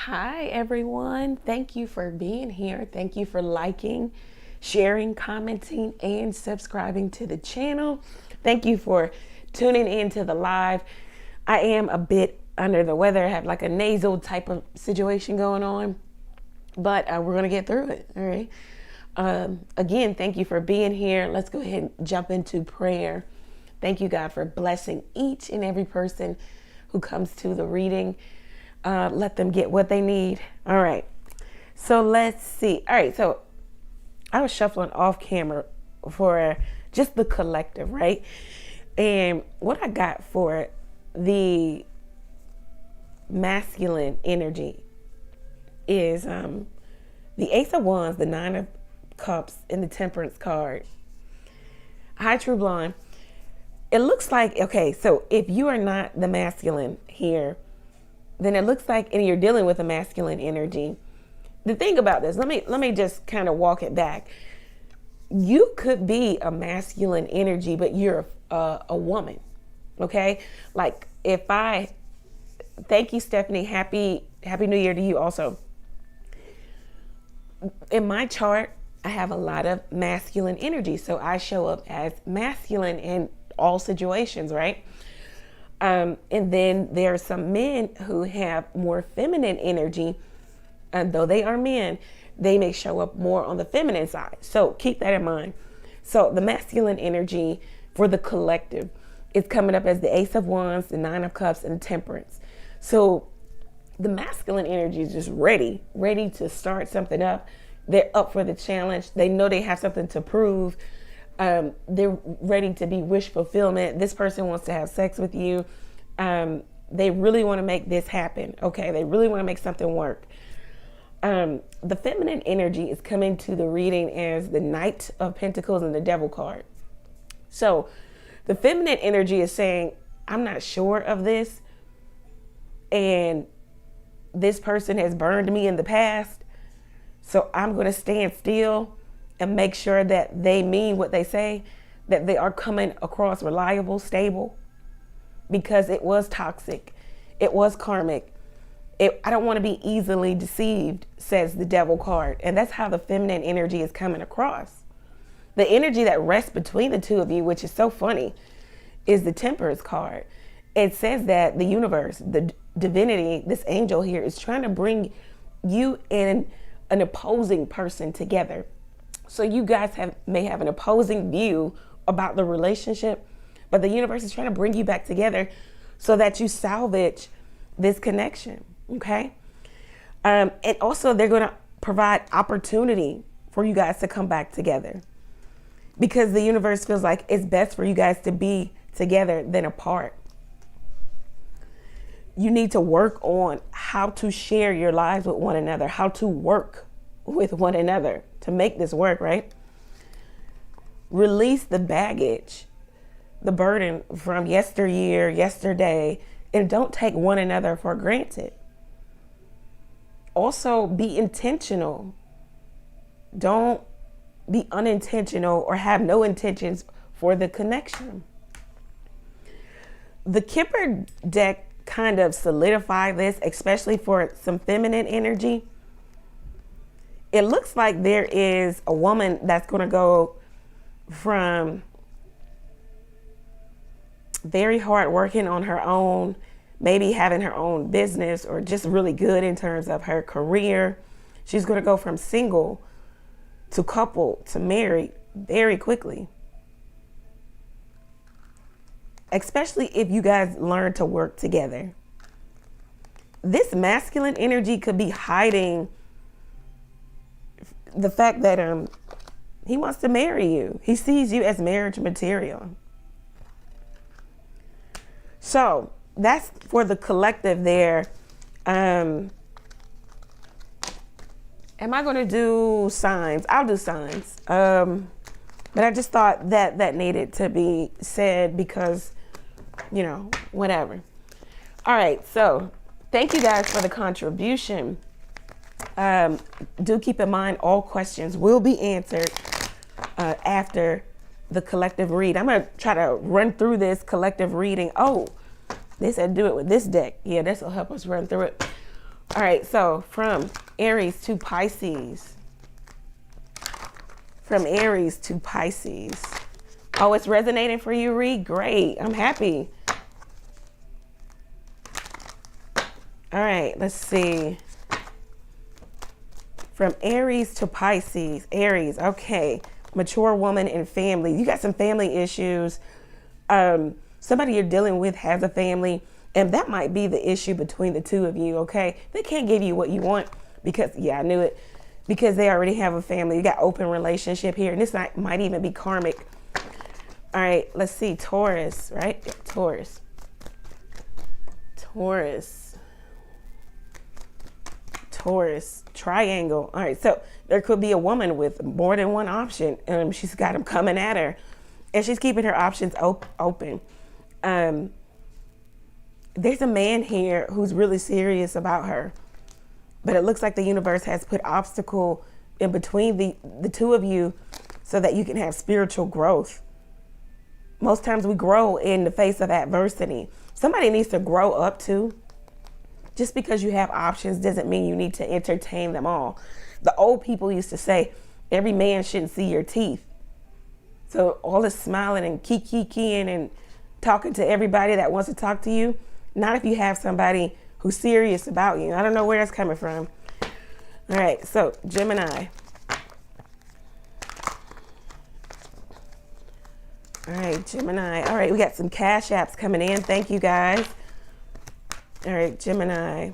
Hi, everyone. Thank you for being here. Thank you for liking, sharing, commenting, and subscribing to the channel. Thank you for tuning in to the live. I am a bit under the weather. I have like a nasal type of situation going on, but we're going to get through it. All right. Again, thank you for being here. Let's go ahead and jump into prayer. Thank you, God, for blessing each and every person who comes to the reading. Let them get what they need. All right. So let's see. All right. So I was shuffling off camera for just the collective, right? And what I got for the masculine energy is the Ace of Wands, the Nine of Cups, and the Temperance card. Hi, True Blonde. It looks like, okay, so if you are not the masculine here, then it looks like, and you're dealing with a masculine energy. The thing about this, let me just kind of walk it back. You could be a masculine energy, but you're a woman, okay? Like thank you, Stephanie. Happy New Year to you also. In my chart, I have a lot of masculine energy, so I show up as masculine in all situations, right? And then there are some men who have more feminine energy, and though they are men, they may show up more on the feminine side. So keep that in mind. So the masculine energy for the collective is coming up as the Ace of Wands, the Nine of Cups, and Temperance. So the masculine energy is just ready to start something up. They're up for the challenge. They know they have something to prove. They're ready to be wish fulfillment. This person wants to have sex with you. They really want to make this happen. Okay. They really want to make something work. The feminine energy is coming to the reading as the Knight of Pentacles and the Devil card. So the feminine energy is saying, I'm not sure of this, and this person has burned me in the past. So I'm going to stand still and make sure that they mean what they say, that they are coming across reliable, stable, because it was toxic. It was karmic. I don't want to be easily deceived, says the Devil card. And that's how the feminine energy is coming across. The energy that rests between the two of you, which is so funny, is the Temperance card. It says that the universe, the divinity, this angel here is trying to bring you and an opposing person together. So you guys may have an opposing view about the relationship, but the universe is trying to bring you back together so that you salvage this connection, okay? And also they're going to provide opportunity for you guys to come back together, because the universe feels like it's best for you guys to be together than apart. You need to work on how to share your lives with one another, how to work with one another to make this work, right? Release the baggage, the burden from yesteryear, yesterday, and don't take one another for granted. Also, be intentional. Don't be unintentional or have no intentions for the connection. The Kipper deck kind of solidify this, especially for some feminine energy. It looks like there is a woman that's going to go from very hard working on her own, maybe having her own business, or just really good in terms of her career. She's going to go from single to couple to married very quickly. Especially if you guys learn to work together. This masculine energy could be hiding the fact that he wants to marry you. He sees you as marriage material. So that's for the collective there. Am I going to do signs? I'll do signs. But I just thought that needed to be said because, you know, whatever. All right. So thank you guys for the contribution. Do keep in mind all questions will be answered after the collective read. I'm going to try to run through this collective reading. Oh, they said do it with this deck. Yeah, this will help us run through it. All right, so from Aries to Pisces. From Aries to Pisces. Oh, it's resonating for you, Reed? Great. I'm happy. All right, let's see. From Aries to Pisces. Aries, okay. Mature woman and family. You got some family issues. Somebody you're dealing with has a family, and that might be the issue between the two of you, okay? They can't give you what you want because, yeah, I knew it, because they already have a family. You got open relationship here, and this might even be karmic. All right, let's see. Taurus, right? Yeah, Taurus. Taurus triangle. All right, so there could be a woman with more than one option. She's got them coming at her, and she's keeping her options open. There's a man here who's really serious about her, but it looks like the universe has put obstacle in between the two of you so that you can have spiritual growth. Most times we grow in the face of adversity. Somebody needs to grow up too. Just because you have options doesn't mean you need to entertain them all. The old people used to say, every man shouldn't see your teeth. So all this smiling and kiki-kikiing and talking to everybody that wants to talk to you, not if you have somebody who's serious about you. I don't know where that's coming from. All right, so Gemini. All right, Gemini. All right, we got some cash apps coming in. Thank you, guys. All right, Gemini.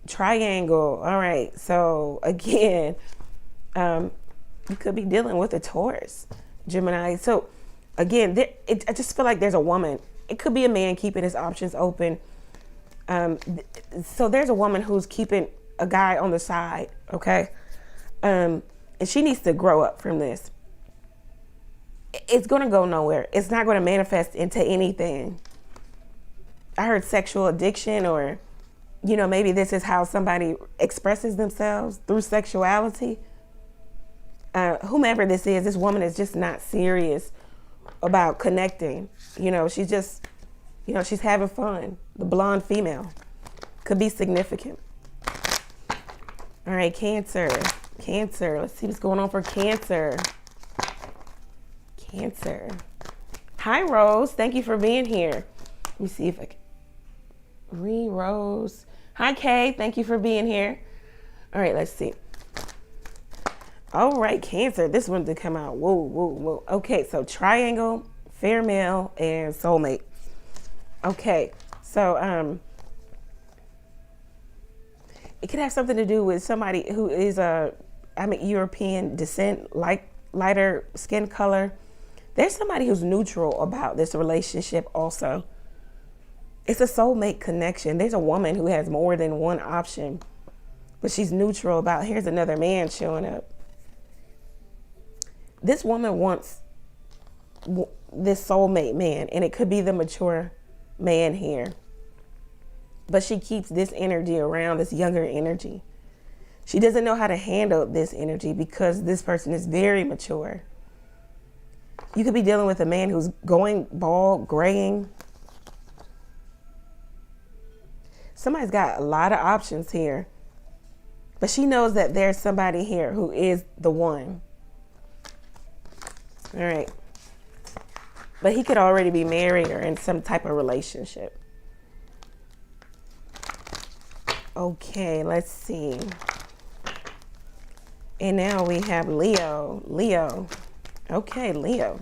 Triangle. All right, so again, you could be dealing with a Taurus, Gemini. So again, I just feel like there's a woman. It could be a man keeping his options open. So there's a woman who's keeping a guy on the side, okay? And she needs to grow up from this. It's going to go nowhere. It's not going to manifest into anything. I heard sexual addiction, or, you know, maybe this is how somebody expresses themselves through sexuality. Whomever this is, this woman is just not serious about connecting. You know, she's just, you know, she's having fun. The blonde female could be significant. All right, Cancer. Cancer. Let's see what's going on for Cancer. Cancer. Hi, Rose. Thank you for being here. Let me see if I can. Rose. Hi, Kay. Thank you for being here. All right, let's see. All right, Cancer. This one did come out. Whoa, whoa, whoa. Okay, so triangle, fair male, and soulmate. Okay, so it could have something to do with somebody who is European descent, like lighter skin color. There's somebody who's neutral about this relationship also. It's a soulmate connection. There's a woman who has more than one option, but she's neutral about, here's another man showing up. This woman wants this soulmate man, and it could be the mature man here. But she keeps this energy around, this younger energy. She doesn't know how to handle this energy because this person is very mature. You could be dealing with a man who's going bald, graying. Somebody's got a lot of options here, but she knows that there's somebody here who is the one. All right. But he could already be married or in some type of relationship. Okay, let's see. And now we have Leo. Leo. Okay, Leo.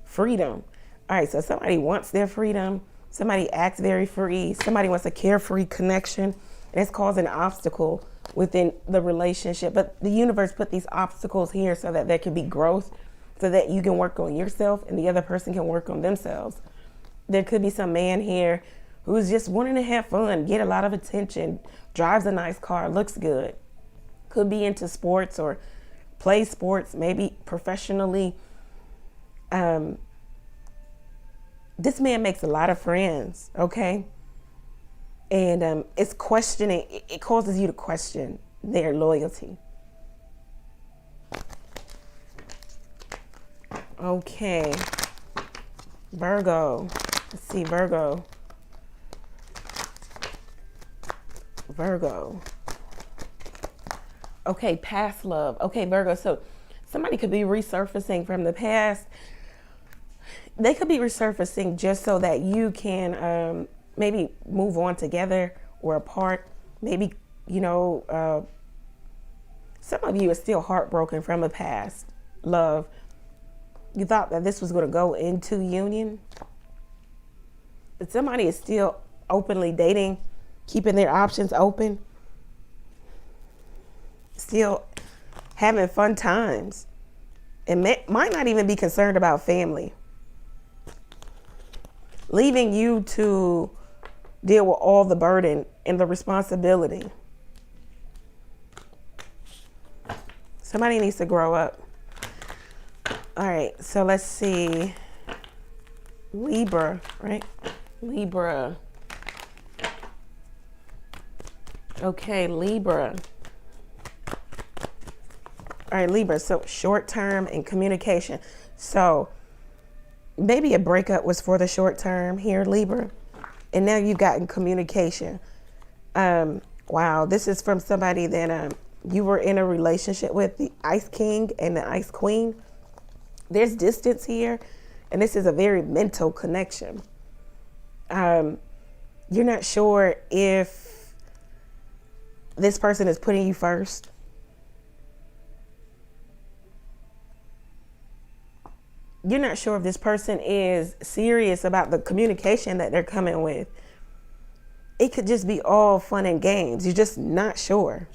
Freedom. All right, so somebody wants their freedom. Somebody acts very free. Somebody wants a carefree connection. And it's causing an obstacle within the relationship. But the universe put these obstacles here so that there can be growth, so that you can work on yourself and the other person can work on themselves. There could be some man here who's just wanting to have fun, get a lot of attention, drives a nice car, looks good. Could be into sports or plays sports, maybe professionally. This man makes a lot of friends, okay? And it's questioning, it causes you to question their loyalty. Okay, Virgo. Let's see, Virgo. Virgo. Okay, past love. Okay, Virgo. So somebody could be resurfacing from the past. They could be resurfacing just so that you can maybe move on together or apart. Maybe, you know, some of you are still heartbroken from a past love. You thought that this was going to go into union. But somebody is still openly dating, keeping their options open, still having fun times, and might not even be concerned about family, leaving you to deal with all the burden and the responsibility. Somebody needs to grow up. All right, so let's see. Libra, right? Libra. Okay, Libra. All right, Libra, so short term and communication. So maybe a breakup was for the short term here, Libra, and now you've gotten communication. Wow, this is from somebody that you were in a relationship with, the Ice King and the Ice Queen. There's distance here, and this is a very mental connection. You're not sure if this person is putting you first. You're not sure if this person is serious about the communication that they're coming with. It could just be all fun and games. You're just not sure.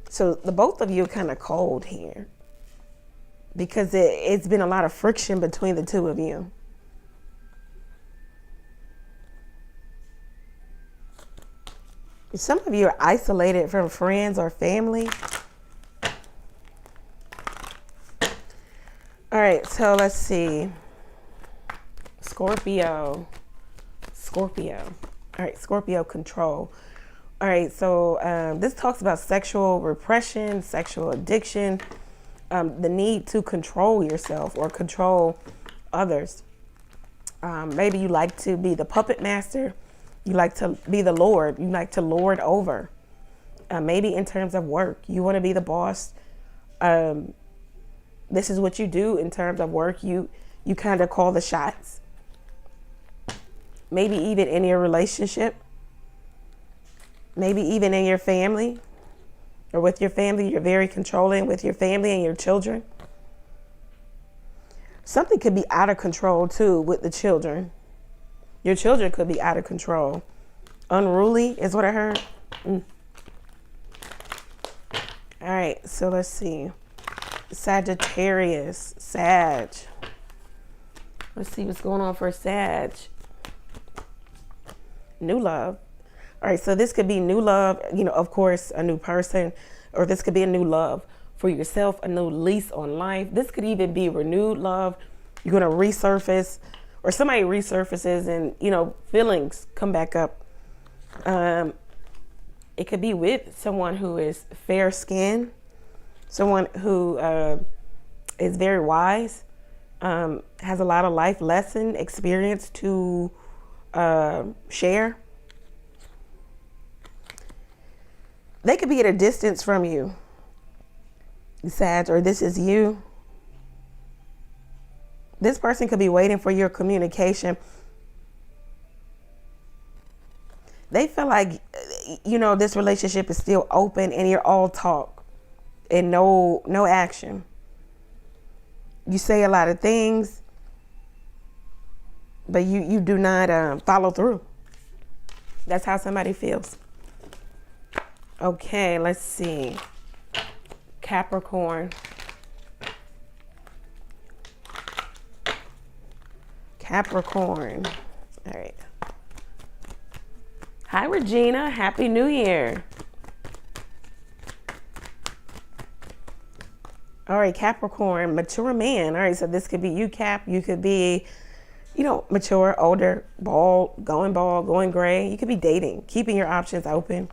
So the both of you are kind of cold here because it's been a lot of friction between the two of you. Some of you are isolated from friends or family. All right, so let's see. Scorpio. All right, Scorpio control. All right, so this talks about sexual repression, sexual addiction, the need to control yourself or control others. Maybe you like to be the puppet master. You like to be the Lord. You like to lord over. Maybe in terms of work, you want to be the boss. This is what you do in terms of work. You kind of call the shots. Maybe even in your relationship. Maybe even in your family. Or with your family, you're very controlling with your family and your children. Something could be out of control too with the children. Your children could be out of control. Unruly is what I heard. All right, so let's see. Sagittarius, Sag. Let's see what's going on for Sag. New love. All right, so this could be new love, you know, of course, a new person, or this could be a new love for yourself, a new lease on life. This could even be renewed love. You're going to resurface, or somebody resurfaces and, you know, feelings come back up. It could be with someone who is fair skinned, someone who is very wise, has a lot of life lesson experience to share. They could be at a distance from you, Sag, or this is you. This person could be waiting for your communication. They feel like, you know, this relationship is still open and you're all talk and no action. You say a lot of things, but you do not follow through. That's how somebody feels. Okay, let's see. Capricorn. Capricorn. All right. Hi, Regina. Happy New Year. All right, Capricorn, mature man. All right, so this could be you, Cap. You could be, you know, mature, older, bald, going gray. You could be dating, keeping your options open.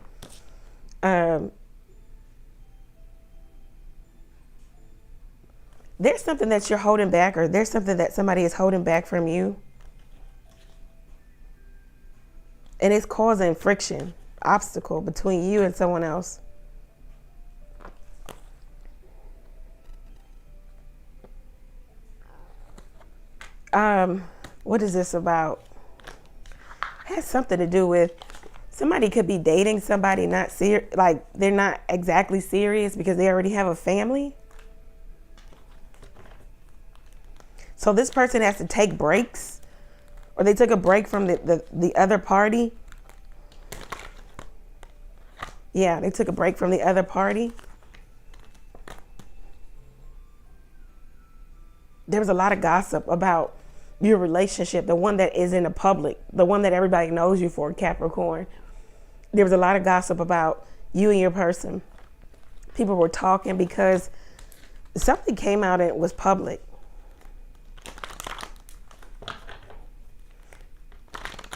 There's something that you're holding back, or there's something that somebody is holding back from you. And it's causing friction, obstacle between you and someone else. What is this about? It has something to do with somebody could be dating somebody not serious, like they're not exactly serious because they already have a family. So this person has to take breaks, or they took a break from the other party. Yeah, they took a break from the other party. There was a lot of gossip about your relationship, the one that is in the public, the one that everybody knows you for, Capricorn. There was a lot of gossip about you and your person. People were talking because something came out and it was public.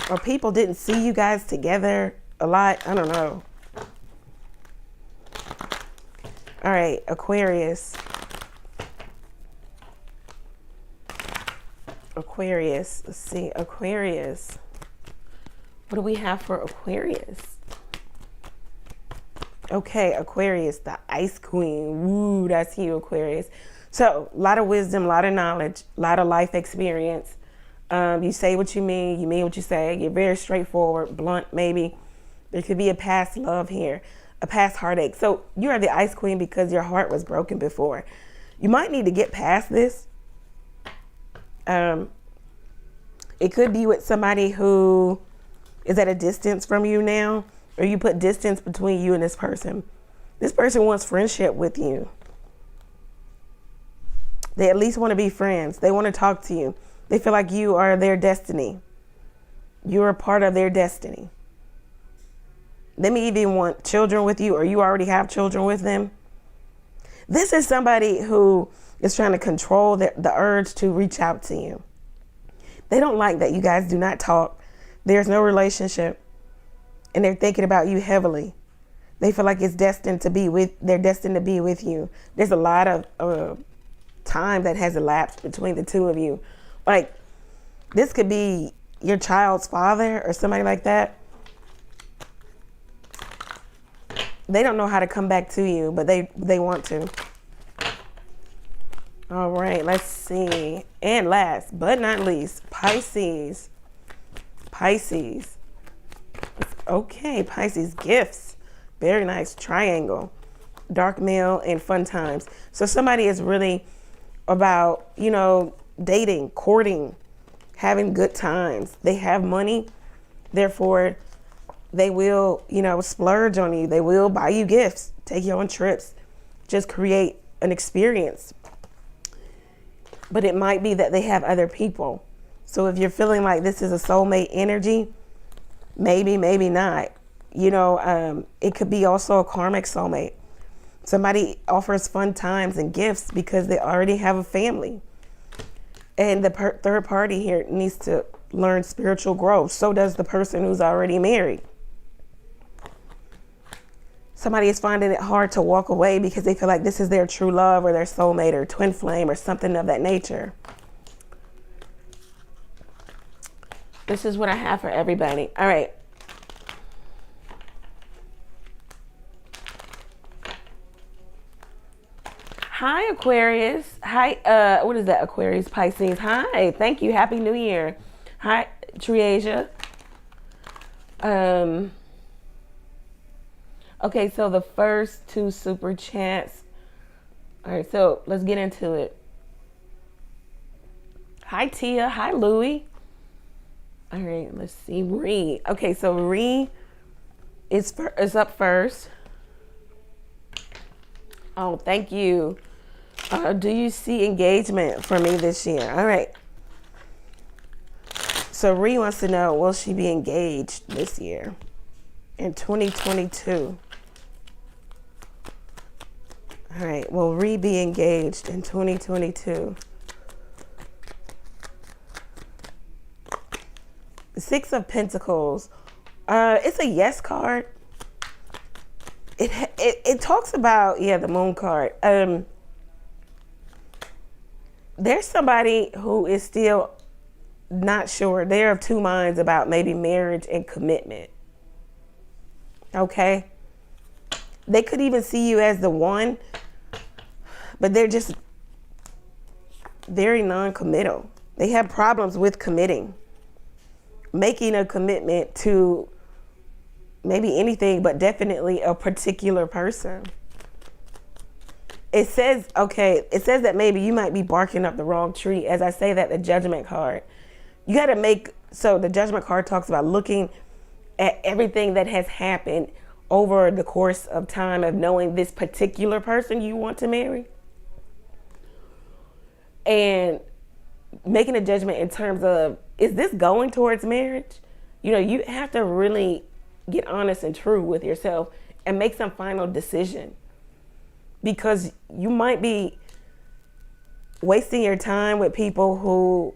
Or people didn't see you guys together a lot. I don't know. All right, Aquarius. Aquarius. Let's see, Aquarius. What do we have for Aquarius? Okay, Aquarius, the Ice Queen. Woo, that's you, Aquarius. So, a lot of wisdom, a lot of knowledge, a lot of life experience. You say what you mean what you say. You're very straightforward, blunt, maybe. There could be a past love here, a past heartache. So, you are the Ice Queen because your heart was broken before. You might need to get past this. It could be with somebody who is at a distance from you now, or you put distance between you and this person. This person wants friendship with you. They at least want to be friends. They want to talk to you. They feel like you are their destiny. You're a part of their destiny. They may even want children with you, or you already have children with them. This is somebody who is trying to control the urge to reach out to you. They don't like that you guys do not talk. There's no relationship. And they're thinking about you heavily. They feel like they're destined to be with you. There's a lot of time that has elapsed between the two of you. Like, this could be your child's father or somebody like that. They don't know how to come back to you, but they want to. All right, let's see. And last but not least, Pisces. Pisces. Okay, Pisces, gifts. Very nice. Triangle. Dark male and fun times. So somebody is really about, dating, courting, having good times. They have money. Therefore, they will, splurge on you. They will buy you gifts, take you on trips, just create an experience. But it might be that they have other people. So if you're feeling like this is a soulmate energy, maybe not. It could be also a karmic soulmate. Somebody offers fun times and gifts because they already have a family. And the third party here needs to learn spiritual growth. So does the person who's already married. Somebody is finding it hard to walk away because they feel like this is their true love or their soulmate or twin flame or something of that nature. This is what I have for everybody. All right. Hi, Aquarius. Hi, what is that, Aquarius, Pisces? Hi, thank you. Happy New Year. Hi, Triasia. Okay, so the first two super chats. All right, so let's get into it. Hi, Tia. Hi, Louie. All right, let's see. Ree. Okay, so Ree is up first. Oh, thank you. Do you see engagement for me this year? All right. So Ree wants to know, will she be engaged this year in 2022? All right. Will Ree be engaged in 2022? The Six of Pentacles. It's a yes card. It talks about, the Moon card. There's somebody who is still not sure. They're of two minds about maybe marriage and commitment. Okay? They could even see you as the one, but they're just very non-committal. They have problems with committing, making a commitment to maybe anything, but definitely a particular person. It says, okay, it says that maybe you might be barking up the wrong tree. As I say that, the Judgment card. You got to make, so the Judgment card talks about looking at everything that has happened over the course of time of knowing this particular person you want to marry. And making a judgment in terms of, is this going towards marriage? You know, you have to really get honest and true with yourself and make some final decision. Because you might be wasting your time with people who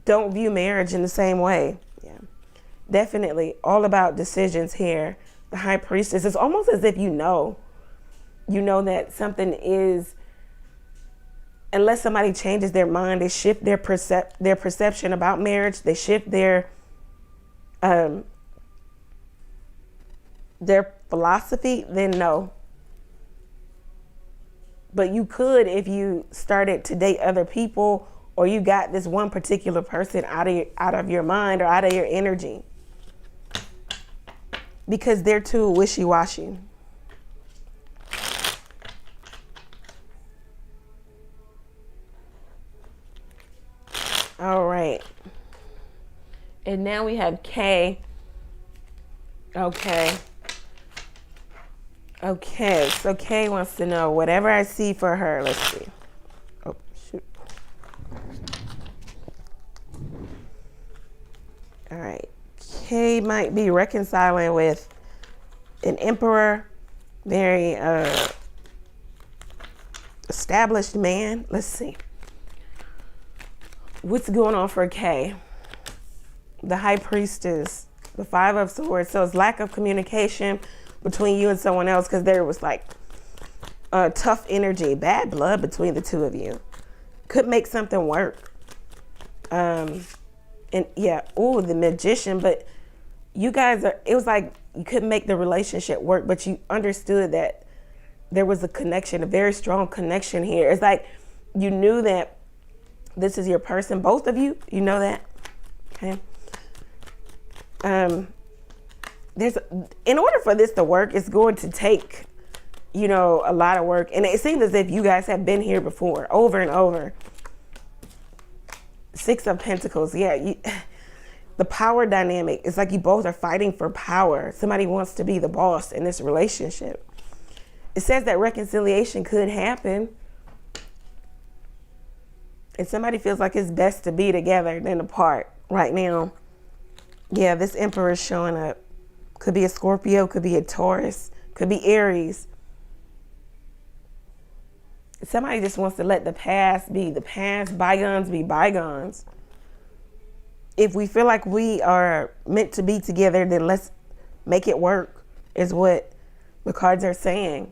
don't view marriage in the same way. Yeah, definitely all about decisions here. The High Priestess, it's almost as if you know that something is, unless somebody changes their mind, they shift their perception about marriage, they shift their philosophy, then no. But you could, if you started to date other people, or you got this one particular person out of your mind or out of your energy, because they're too wishy-washy. All right. And now we have K. Okay. Okay, so Kay wants to know whatever I see for her. Let's see. Oh, shoot. All right. Kay might be reconciling with an emperor, very established man. Let's see. What's going on for Kay? The High Priestess, the Five of Swords. So it's lack of communication between you and someone else, because there was like tough energy, bad blood between the two of you. Could make something work. And yeah, ooh, the Magician. But you guys it was like you couldn't make the relationship work, but you understood that there was a connection, a very strong connection here. It's like you knew that this is your person, both of you, you know that. Okay. In order for this to work, it's going to take, a lot of work. And it seems as if you guys have been here before, over and over. Six of Pentacles. Yeah. The power dynamic. It's like you both are fighting for power. Somebody wants to be the boss in this relationship. It says that reconciliation could happen. And somebody feels like it's best to be together than apart right now. Yeah, this Emperor is showing up. Could be a Scorpio, could be a Taurus, could be Aries. Somebody just wants to let the past be the past, bygones be bygones. If we feel like we are meant to be together, then let's make it work, is what the cards are saying.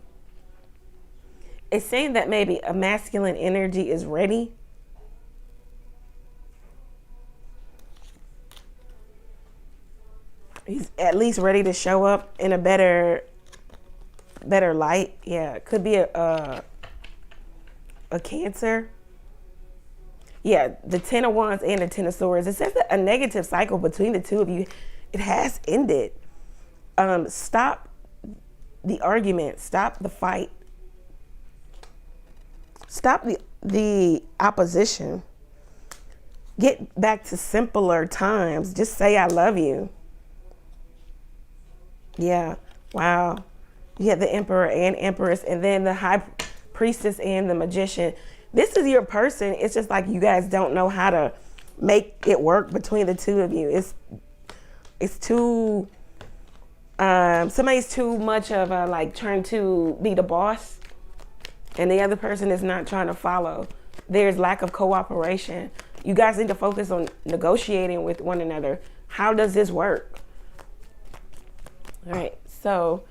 It's saying that maybe a masculine energy is ready. He's at least ready to show up in a better light. Yeah, it could be a Cancer. Yeah, the Ten of Wands and the Ten of Swords. It says that a negative cycle between the two of you, it has ended. Stop the argument. Stop the fight. Stop the opposition. Get back to simpler times. Just say I love you. Yeah, wow. You have the Emperor and Empress, and then the High Priestess and the Magician. This is your person. It's just like you guys don't know how to make it work between the two of you. It's too, somebody's too much of a trying to be the boss, and the other person is not trying to follow. There's lack of cooperation. You guys need to focus on negotiating with one another. How does this work? All right, so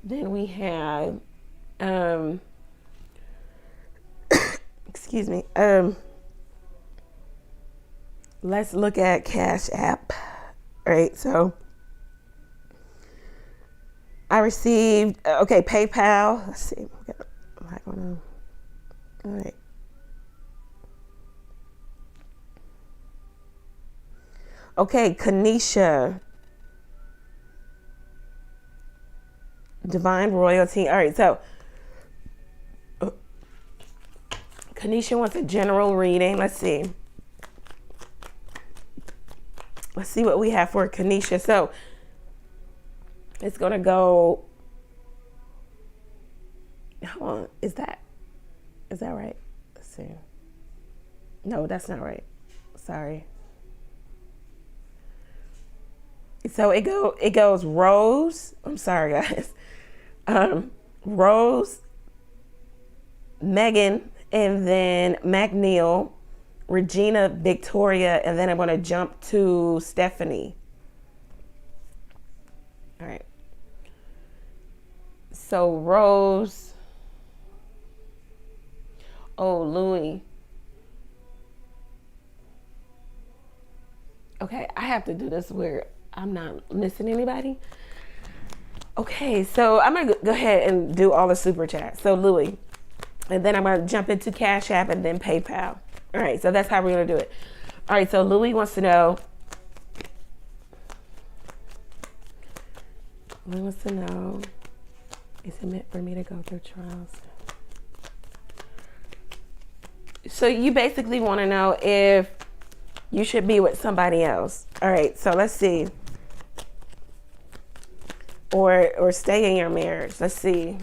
then we have, excuse me. Let's look at Cashapp. All right, so I received, okay, PayPal. Let's see. Am I going to? All right. Okay, Kanisha. Divine Royalty. All right, so Kanisha wants a general reading. Let's see. Let's see what we have for Kanisha. So it's going to go. Hold on. Is that right? Let's see. No, that's not right. Sorry. So it goes Rose. I'm sorry, guys. Rose, Megan, and then McNeil, Regina, Victoria, and then I'm going to jump to Stephanie. All right. So Rose. Oh, Louis. Okay, I have to do this where I'm not missing anybody. Okay, so I'm going to go ahead and do all the super chats. So Louis, and then I'm going to jump into Cash App and then PayPal. All right, so that's how we're going to do it. All right, so Louis wants to know. Louis wants to know, is it meant for me to go through trials? So you basically want to know if you should be with somebody else. All right, so let's see. Or stay in your marriage. Let's see.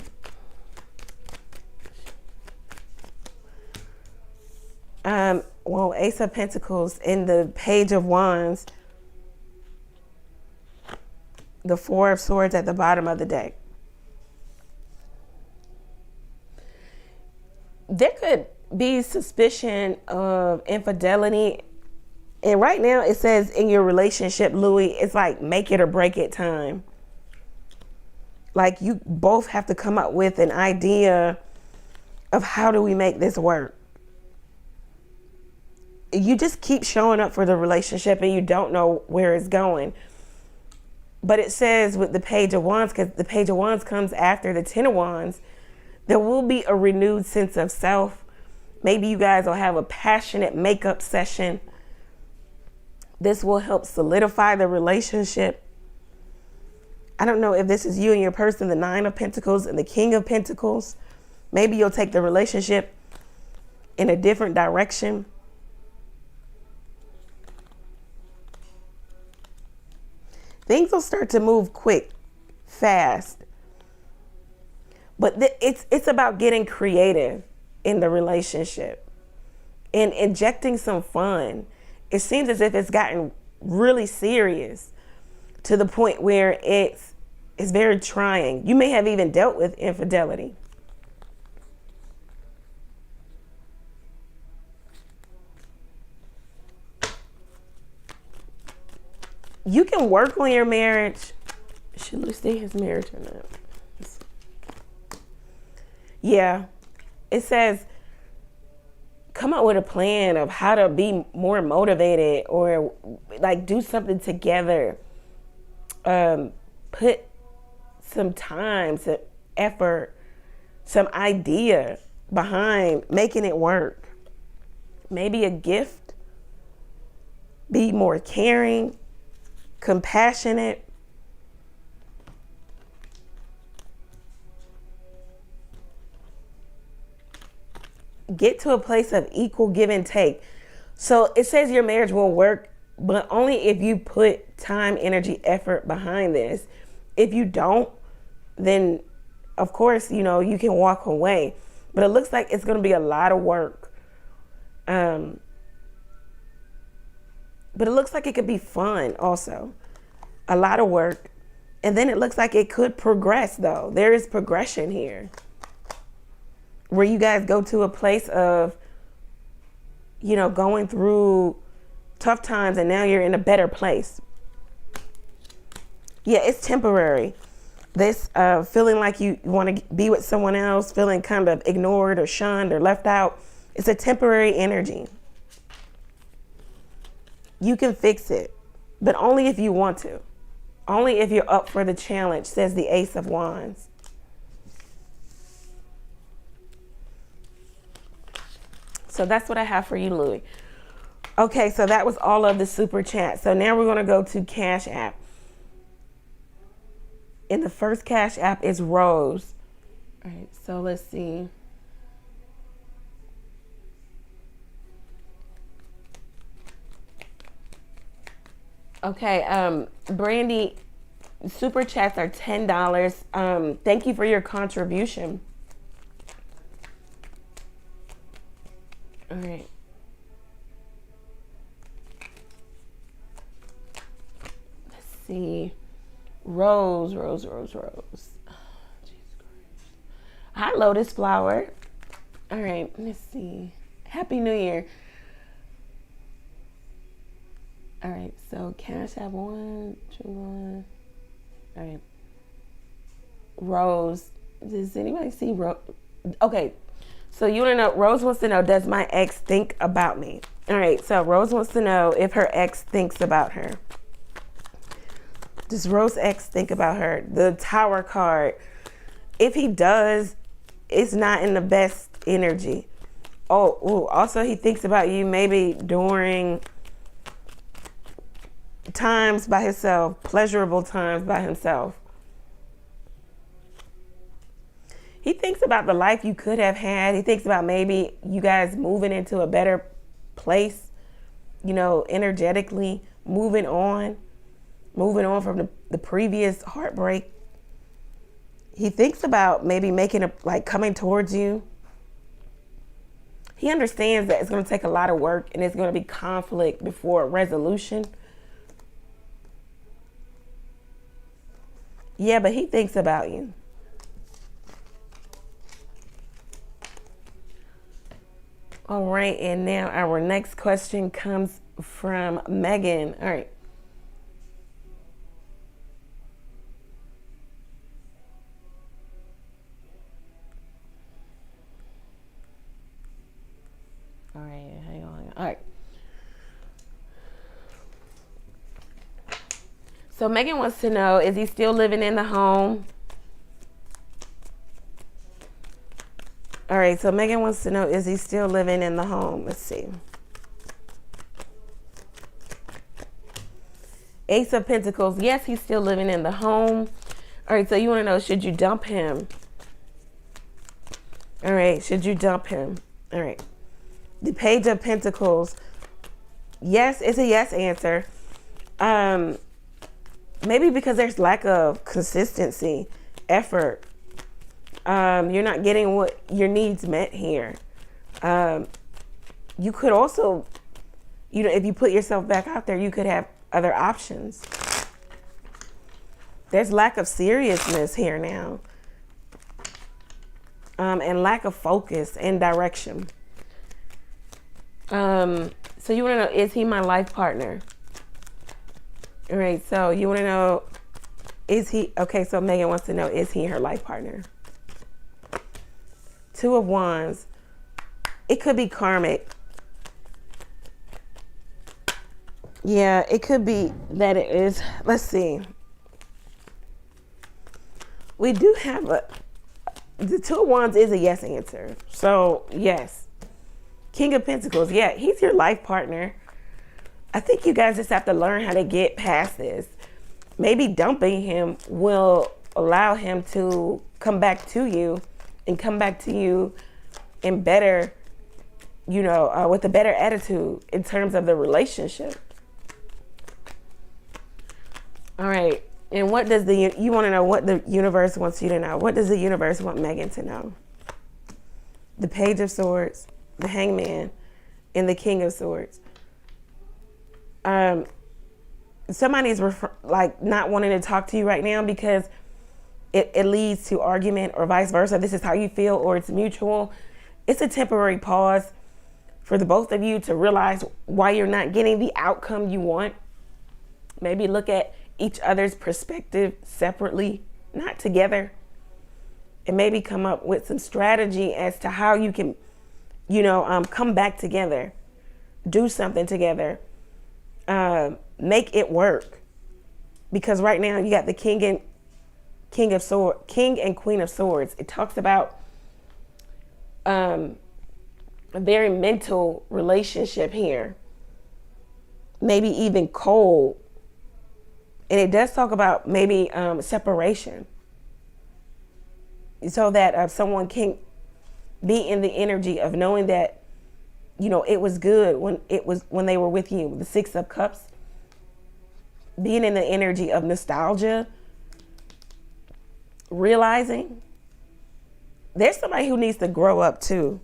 Well, Ace of Pentacles in the Page of Wands, the Four of Swords at the bottom of the deck. There could be suspicion of infidelity. And right now it says in your relationship, Louis, it's like make it or break it time. Like you both have to come up with an idea of how do we make this work. You just keep showing up for the relationship and you don't know where it's going. But it says with the Page of Wands, because the Page of Wands comes after the Ten of Wands, there will be a renewed sense of self. Maybe you guys will have a passionate makeup session. This will help solidify the relationship. I don't know if this is you and your person, the Nine of Pentacles and the King of Pentacles. Maybe you'll take the relationship in a different direction. Things will start to move quick, fast. But it's about getting creative in the relationship and injecting some fun. It seems as if it's gotten really serious to the point where it's very trying. You may have even dealt with infidelity. You can work on your marriage. Should Louis stay in his marriage or not? Yeah. It says come up with a plan of how to be more motivated or like do something together. Put some time, some effort, some idea behind making it work. Maybe a gift. Be more caring, compassionate. Get to a place of equal give and take. So it says your marriage will work, but only if you put time, energy, effort behind this. If you don't, then of course, you know, you can walk away. But it looks like it's going to be a lot of work. But it looks like it could be fun also. A lot of work. And then it looks like it could progress though. There is progression here. Where you guys go to a place of, you know, going through tough times and now you're in a better place. Yeah, it's temporary. This feeling like you want to be with someone else, feeling kind of ignored or shunned or left out, It's a temporary energy. You can fix it, but only if you want to. Only if you're up for the challenge, says the Ace of Wands. So that's what I have for you, Louie. Okay, so that was all of the super chat. So now we're going to go to Cash App. And the first Cash App is Rose. All right, so let's see. Okay, Brandy, super chats are $10. Thank you for your contribution. All right. Let's see. Rose. Oh, Jesus Christ. Hi, Lotus Flower. All right, let's see. Happy New Year. All right, so Cash App 1, 2, 1. All right. Rose. Does anybody see Rose? Okay, so you want to know, Rose wants to know, does my ex think about me? All right, so Rose wants to know if her ex thinks about her. Does Rose's ex think about her? The Tower card. If he does, it's not in the best energy. Oh, ooh, also he thinks about you maybe during times by himself, pleasurable times by himself. He thinks about the life you could have had. He thinks about maybe you guys moving into a better place, you know, energetically, moving on from the previous heartbreak. He thinks about maybe coming towards you. He understands that it's going to take a lot of work and it's going to be conflict before resolution. Yeah, but he thinks about you. All right, and now our next question comes from Megan. All right. All right, hang on. All right. So Megan wants to know, is he still living in the home? All right, so Megan wants to know, is he still living in the home? Let's see. Ace of Pentacles. Yes, he's still living in the home. All right, so you want to know, should you dump him? All right, should you dump him? All right. The Page of Pentacles. Yes, it's a yes answer. Maybe because there's lack of consistency, effort. You're not getting what your needs met here. You could also, you know, if you put yourself back out there, you could have other options. There's lack of seriousness here now. And lack of focus and direction. So you want to know, is he my life partner? All right, so you want to know, is he, okay, so Megan wants to know, is he her life partner? Two of Wands. It could be karmic. Yeah, it could be that it is. Let's see. We do have the Two of Wands is a yes answer. So, yes. King of Pentacles. Yeah, he's your life partner. I think you guys just have to learn how to get past this. Maybe dumping him will allow him to come back to you and come back to you in better, you know, with a better attitude in terms of the relationship. All right. And what does you want to know what the universe wants you to know? What does the universe want Megan to know? The Page of Swords, the Hangman, and the King of Swords. Somebody is not wanting to talk to you right now because it leads to argument or vice versa. This is how you feel, or it's mutual. It's a temporary pause for the both of you to realize why you're not getting the outcome you want. Maybe look at each other's perspective separately, not together, and maybe come up with some strategy as to how you can come back together, do something together, make it work. Because right now you got the King and Queen of Swords. It talks about a very mental relationship here, maybe even cold, and it does talk about maybe separation, so that someone can be in the energy of knowing that it was good when they were with you. The Six of Cups, being in the energy of nostalgia, realizing there's somebody who needs to grow up too.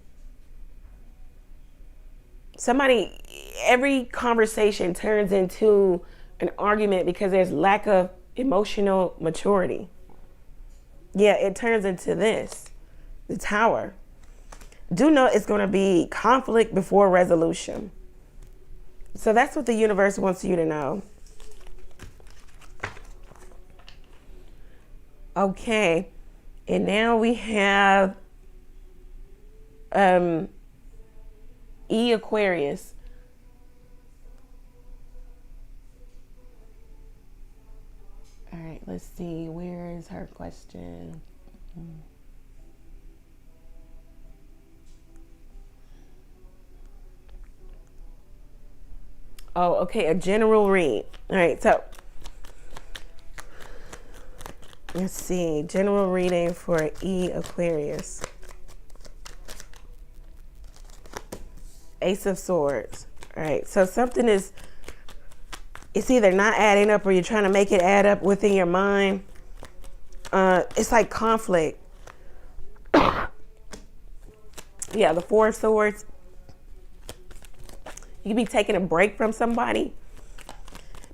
Every conversation turns into an argument because there's lack of emotional maturity. Yeah, it turns into this, the Tower. Do know it's going to be conflict before resolution. So that's what the universe wants you to know. Okay, and now we have Aquarius. All right, let's see. Where is her question? Oh, okay, a general read. All right, so let's see. General reading for Aquarius. Ace of Swords. All right, so something is, it's either not adding up or you're trying to make it add up within your mind. It's like conflict. Yeah, the Four of Swords. You could be taking a break from somebody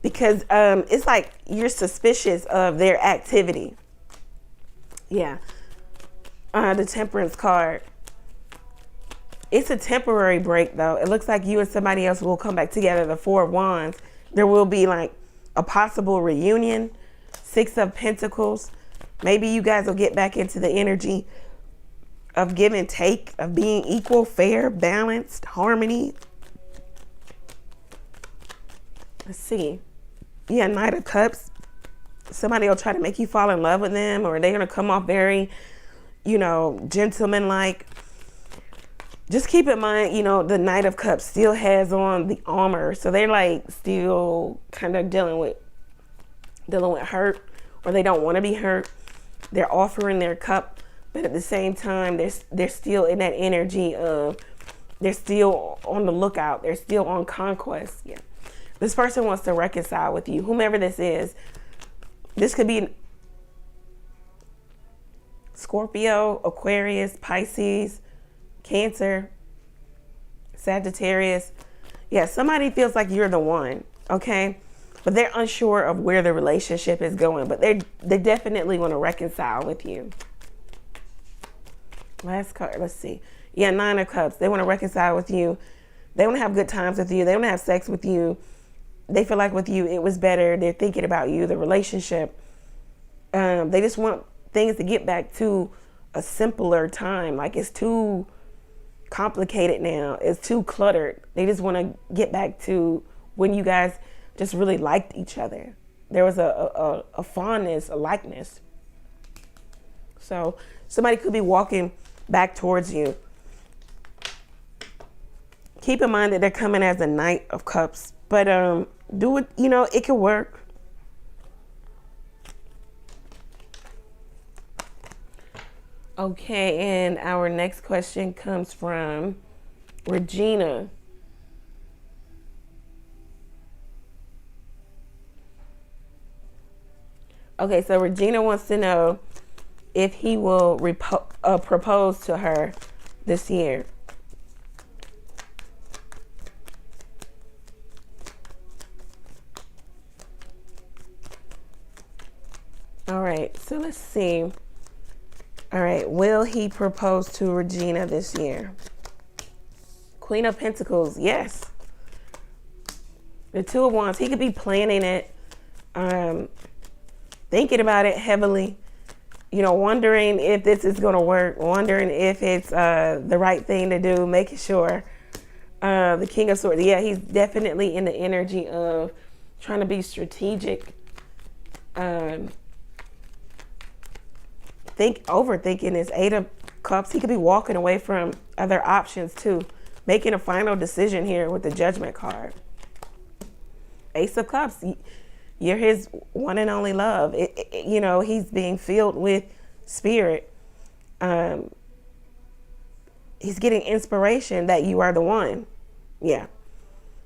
because it's like you're suspicious of their activity. Yeah. The Temperance card. It's a temporary break, though. It looks like you and somebody else will come back together. The Four of Wands. There will be like a possible reunion. Six of Pentacles. Maybe you guys will get back into the energy of give and take, of being equal, fair, balanced, harmony. Let's see. Yeah, Knight of Cups. Somebody will try to make you fall in love with them, or they're going to come off very, gentlemanlike. Just keep in mind, the Knight of Cups still has on the armor. So they're like still kind of dealing with hurt, or they don't want to be hurt. They're offering their cup, but at the same time, they're still in that energy of, they're still on the lookout. They're still on conquest. Yeah. This person wants to reconcile with you, whomever this is. This could be Scorpio, Aquarius, Pisces, Cancer, Sagittarius. Yeah, somebody feels like you're the one, okay? But they're unsure of where the relationship is going, but they definitely want to reconcile with you. Last card, let's see. Yeah, Nine of Cups. They want to reconcile with you. They want to have good times with you. They want to have sex with you. They feel like with you, it was better. They're thinking about you, the relationship. They just want things to get back to a simpler time. Like it's too complicated now. It's too cluttered. They just want to get back to when you guys just really liked each other. There was a fondness, a likeness. So somebody could be walking back towards you. Keep in mind that they're coming as a Knight of Cups, but do it, it could work. Okay, and our next question comes from Regina. Okay, so Regina wants to know if he will propose to her this year. All right, so let's see. All right, will he propose to Regina this year? Queen of Pentacles, yes. The Two of Wands, he could be planning it, thinking about it heavily. wondering if this is going to work, wondering if it's the right thing to do, making sure. The King of Swords, yeah, he's definitely in the energy of trying to be strategic. Overthinking his Eight of Cups. He could be walking away from other options too, making a final decision here with the Judgment card. Ace of Cups, you're his one and only love. He's being filled with spirit. He's getting inspiration that you are the one. Yeah.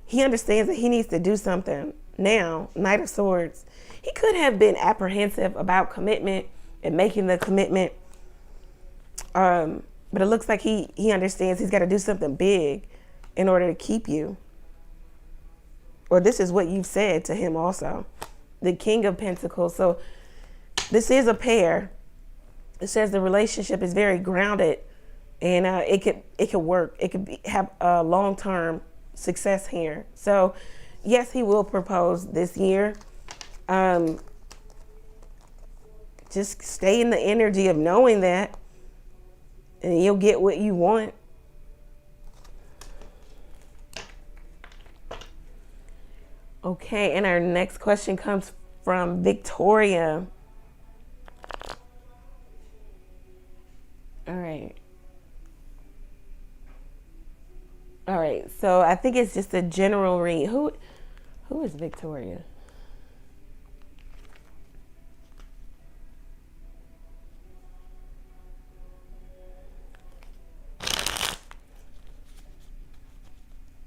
He understands that he needs to do something now. Knight of Swords. He could have been apprehensive about commitment and making the commitment. But it looks like he understands he's got to do something big in order to keep you. Or this is what you've said to him also. The King of Pentacles. So this is a pair. It says the relationship is very grounded, and it could work. It could have a long-term success here. So yes, he will propose this year. Just stay in the energy of knowing that, and you'll get what you want. Okay, and our next question comes from Victoria. All right, so I think it's just a general read. Who is Victoria?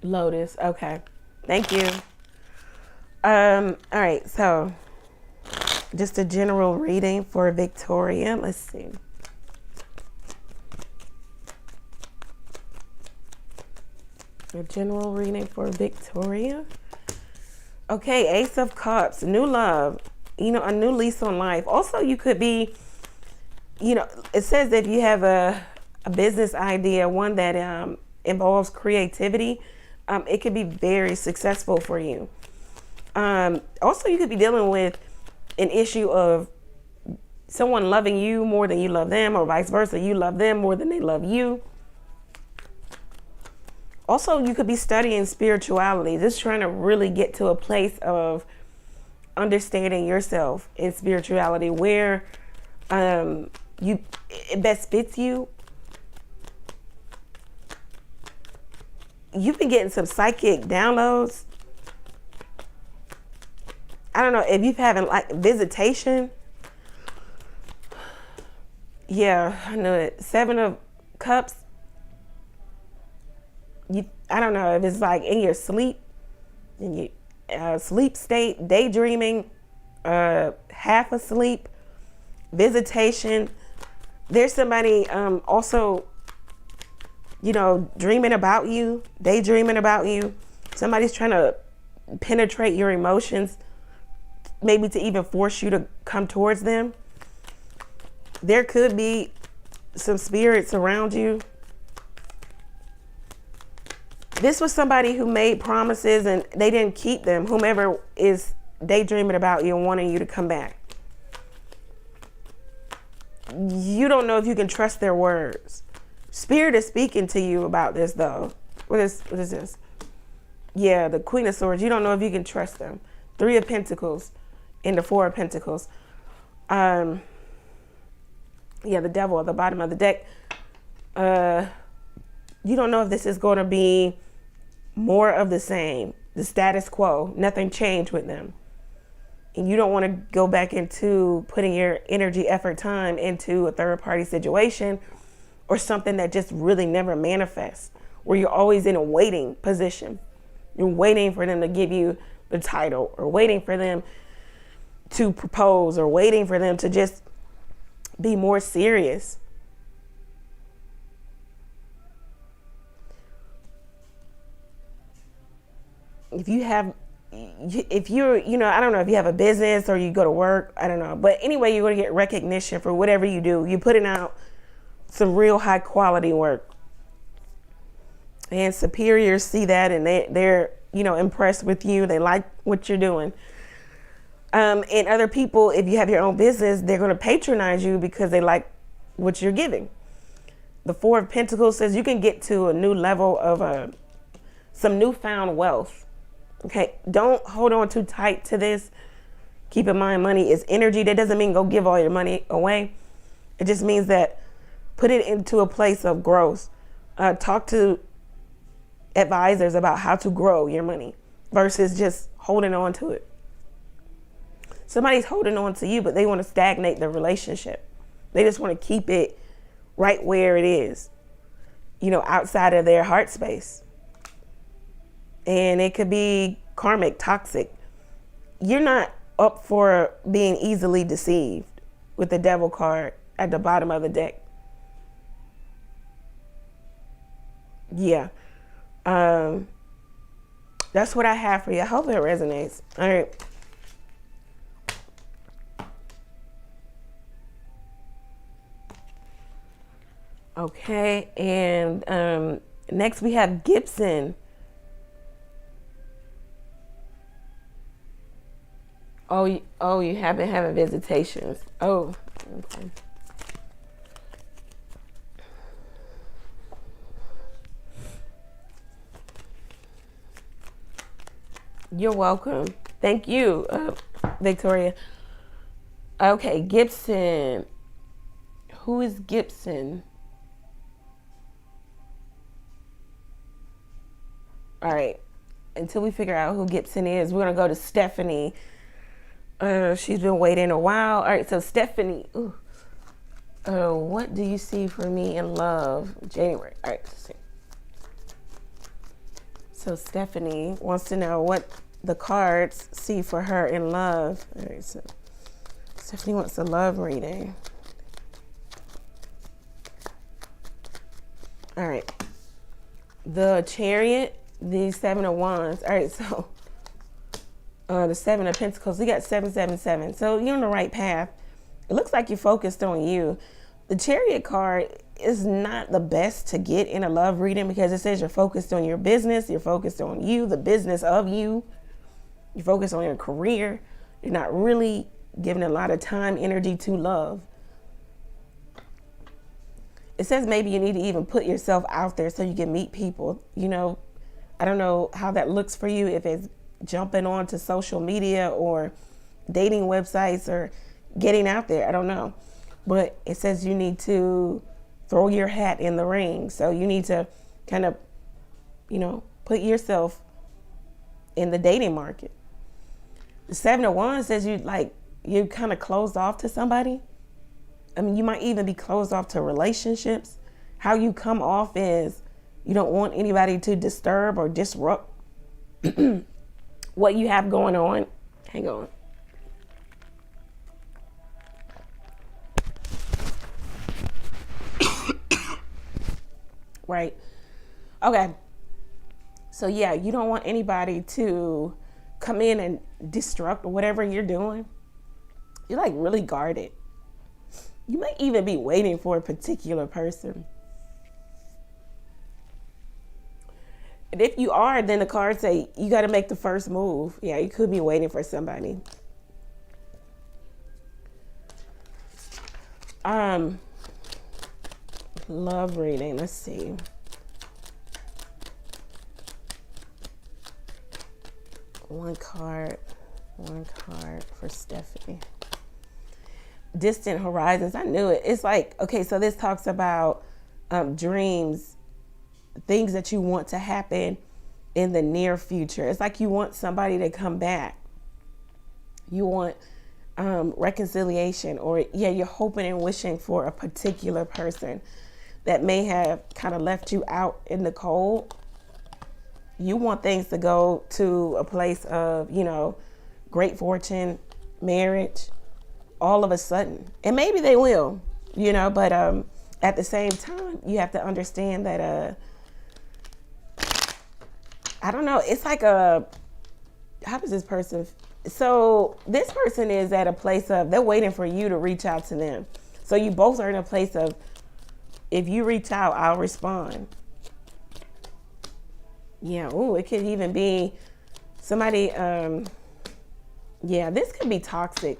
Lotus, okay. Thank you. All right, so just a general reading for Victoria. Let's see. A general reading for Victoria. Okay, Ace of Cups, new love, a new lease on life. Also, you could be, it says that if you have a business idea, one that involves creativity, it could be very successful for you. Also, you could be dealing with an issue of someone loving you more than you love them, or vice versa. You love them more than they love you. Also, you could be studying spirituality, just trying to really get to a place of understanding yourself in spirituality where it best fits you. You've been getting some psychic downloads. I don't know if you've having like visitation. Yeah, I know it. Seven of Cups. I don't know if it's like in your sleep, in your sleep state, daydreaming, half asleep, visitation. There's somebody also, dreaming about you, daydreaming about you. Somebody's trying to penetrate your emotions, maybe to even force you to come towards them. There could be some spirits around you. This was somebody who made promises and they didn't keep them, whomever is daydreaming about you and wanting you to come back. You don't know if you can trust their words. Spirit is speaking to you about this though. What is this? Yeah, the Queen of Swords. You don't know if you can trust them. Three of Pentacles and the Four of Pentacles. Yeah, the Devil at the bottom of the deck. You don't know if this is going to be more of the same, the status quo, nothing changed with them. And you don't want to go back into putting your energy, effort, time into a third party situation or something that just really never manifests, where you're always in a waiting position. You're waiting for them to give you the title, or waiting for them to propose, or waiting for them to just be more serious. If you're, I don't know if you have a business or you go to work, I don't know. But anyway, you're going to get recognition for whatever you do. You're putting out some real high quality work. And superiors see that and they're impressed with you. They like what you're doing. And other people, if you have your own business, they're going to patronize you because they like what you're giving. The Four of Pentacles says you can get to a new level of some newfound wealth. Okay, don't hold on too tight to this. Keep in mind, money is energy. That doesn't mean go give all your money away. It just means that put it into a place of growth. Talk to advisors about how to grow your money versus just holding on to it. Somebody's holding on to you, but they want to stagnate the relationship. They just want to keep it right where it is, you know, outside of their heart space. And it could be karmic, toxic. You're not up for being easily deceived with the Devil card at the bottom of the deck. Yeah. That's what I have for you. I hope it resonates. All right. Okay, and next we have Gibson. Oh, you have been having visitations. Oh, okay. You're welcome. Thank you, Victoria. Okay, Gibson. Who is Gibson? All right. Until we figure out who Gibson is, we're going to go to Stephanie. She's been waiting a while. All right, so Stephanie. What do you see for me in love? January. All right, let's see. So Stephanie wants to know what the cards see for her in love. All right, so Stephanie wants a love reading. All right. The Chariot, the Seven of Wands. All right, so the Seven of Pentacles, we got 777. So you're on the right path. It looks like you're focused on you. The Chariot card is not the best to get in a love reading because it says you're focused on your business, you're focused on you, the business of you. You're focused on your career. You're not really giving a lot of time, energy to love. It says maybe you need to even put yourself out there so you can meet people. You know, I don't know how that looks for you, if it's jumping onto social media or dating websites or getting out there. I don't know. But it says you need to throw your hat in the ring. So you need to kind of, you know, put yourself in the dating market. The Seven of Wands says you kind of closed off to somebody. I mean, you might even be closed off to relationships. How you come off is you don't want anybody to disturb or disrupt what you have going on. Hang on. Right. Okay. So yeah, you don't want anybody to come in and disrupt whatever you're doing. You're like really guarded. You might even be waiting for a particular person. And if you are, then the cards say you got to make the first move. Yeah, you could be waiting for somebody. Love reading. Let's see. One card for Stephanie. Distant horizons. I knew it. It's like, okay, so this talks about dreams, things that you want to happen in the near future. It's like you want somebody to come back. You want reconciliation, or yeah, you're hoping and wishing for a particular person that may have kind of left you out in the cold. You want things to go to a place of, you know, great fortune, marriage, all of a sudden. And maybe they will, you know, but at the same time, you have to understand that, I don't know, it's like how does this person, so this person is at a place of, they're waiting for you to reach out to them. So you both are in a place of, if you reach out, I'll respond. Yeah, it could even be somebody, Yeah, this could be toxic.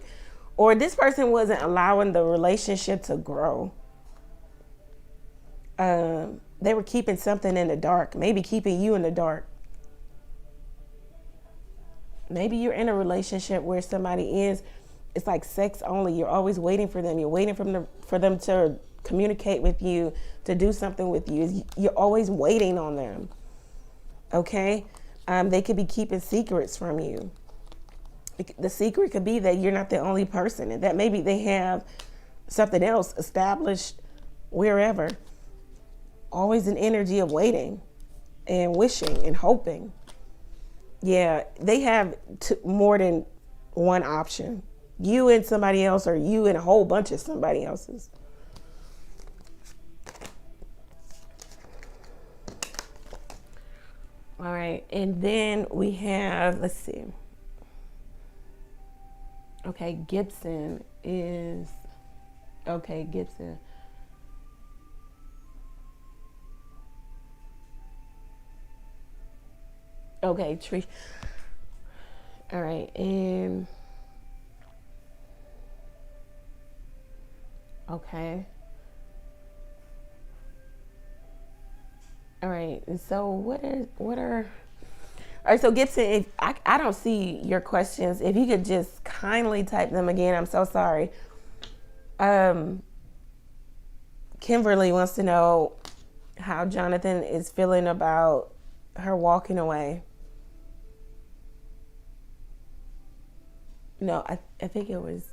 Or this person wasn't allowing the relationship to grow. They were keeping something in the dark. Maybe keeping you in the dark. Maybe you're in a relationship where somebody is, it's like sex only. You're always waiting for them. You're waiting for them to communicate with you, to do something with you. You're always waiting on them. Okay? They could be keeping secrets from you. The secret could be that you're not the only person, and that maybe they have something else established wherever. Always an energy of waiting and wishing and hoping. Yeah, they have more than one option. You and somebody else, or you and a whole bunch of somebody else's. All right, and then we have, let's see. Okay, Gibson. Okay, tree. All right, and okay. All right, and so what are all right, so Gibson, if I don't see your questions, if you could just kindly type them again, I'm so sorry. Kimberly wants to know how Jonathan is feeling about her walking away. No, I think it was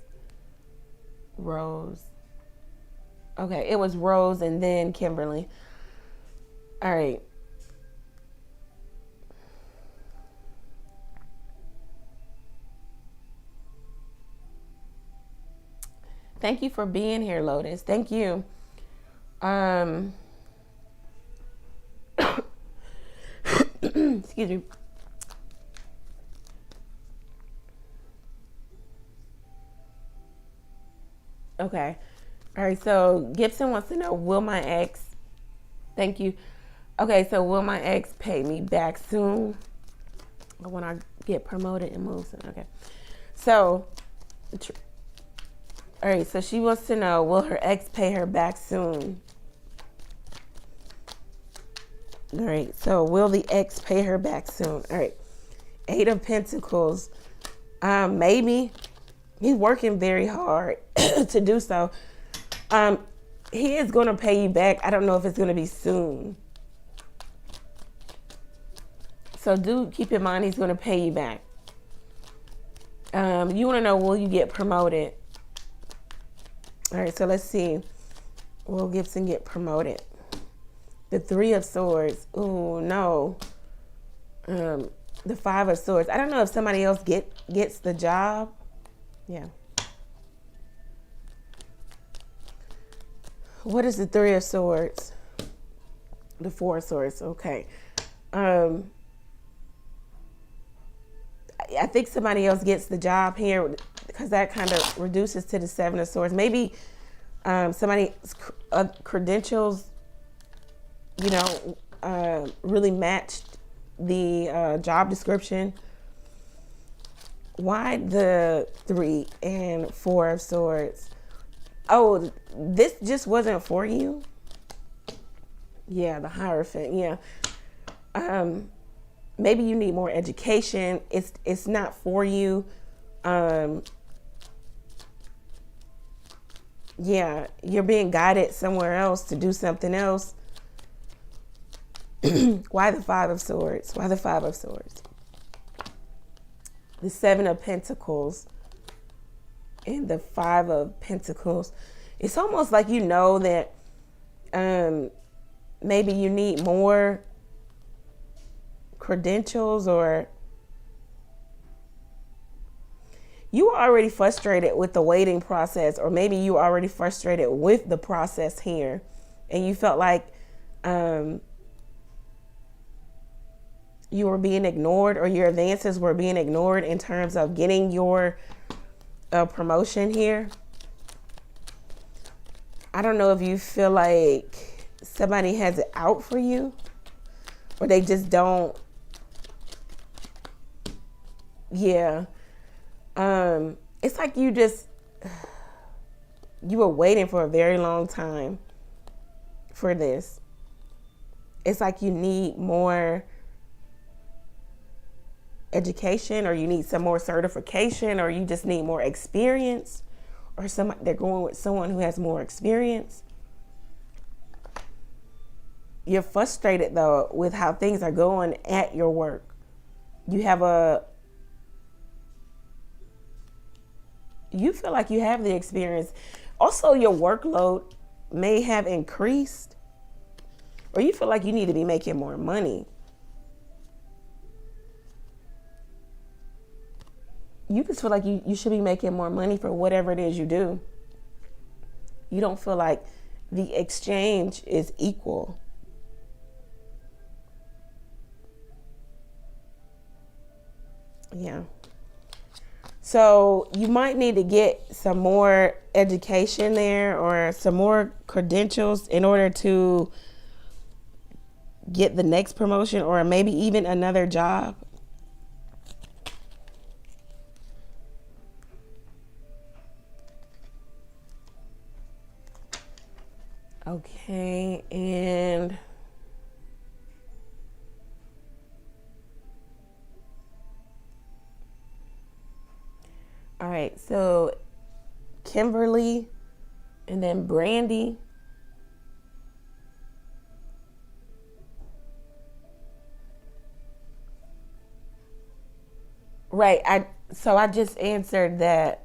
Rose. Okay, it was Rose and then Kimberly. All right. Thank you for being here, Lotus. Thank you. Excuse me. Okay. All right, so Gibson wants to know, will my ex, thank you. Okay, so will my ex pay me back soon? Or when I get promoted and move soon? Okay. So, all right, so she wants to know, will her ex pay her back soon? All right, so will the ex pay her back soon? All right, 8 of Pentacles. Maybe. He's working very hard to do so. He is going to pay you back. I don't know if it's going to be soon. So do keep in mind he's going to pay you back. You want to know, will you get promoted? All right, so let's see. Will Gibson get promoted? The 3 of Swords. Ooh, no. The 5 of Swords. I don't know if somebody else gets the job. Yeah. What is the 3 of Swords? The 4 of Swords. Okay. I think somebody else gets the job here because that kind of reduces to the 7 of Swords. Maybe somebody's credentials, really matched the job description. Why the 3 and 4 of Swords? Oh, this just wasn't for you? Yeah, the Hierophant, yeah. Maybe you need more education. It's not for you. Yeah, you're being guided somewhere else to do something else. Why the 5 of Swords? Why the 5 of Swords? The 7 of Pentacles and the 5 of Pentacles. It's almost like you know that maybe you need more credentials, or you are already frustrated with the waiting process, or maybe you are already frustrated with the process here and you felt like you were being ignored, or your advances were being ignored in terms of getting your promotion here. I don't know if you feel like somebody has it out for you, or they just don't. Yeah. It's like you were waiting for a very long time for this. It's like you need more education, or you need some more certification, or you just need more experience, or they're going with someone who has more experience. You're frustrated though with how things are going at your work. You feel like you have the experience. Also, your workload may have increased, or you feel like you need to be making more money. You just feel like you should be making more money for whatever it is you do. You don't feel like the exchange is equal. Yeah. So you might need to get some more education there, or some more credentials in order to get the next promotion, or maybe even another job. Okay, and all right, so Kimberly and then Brandy. Right, I just answered that,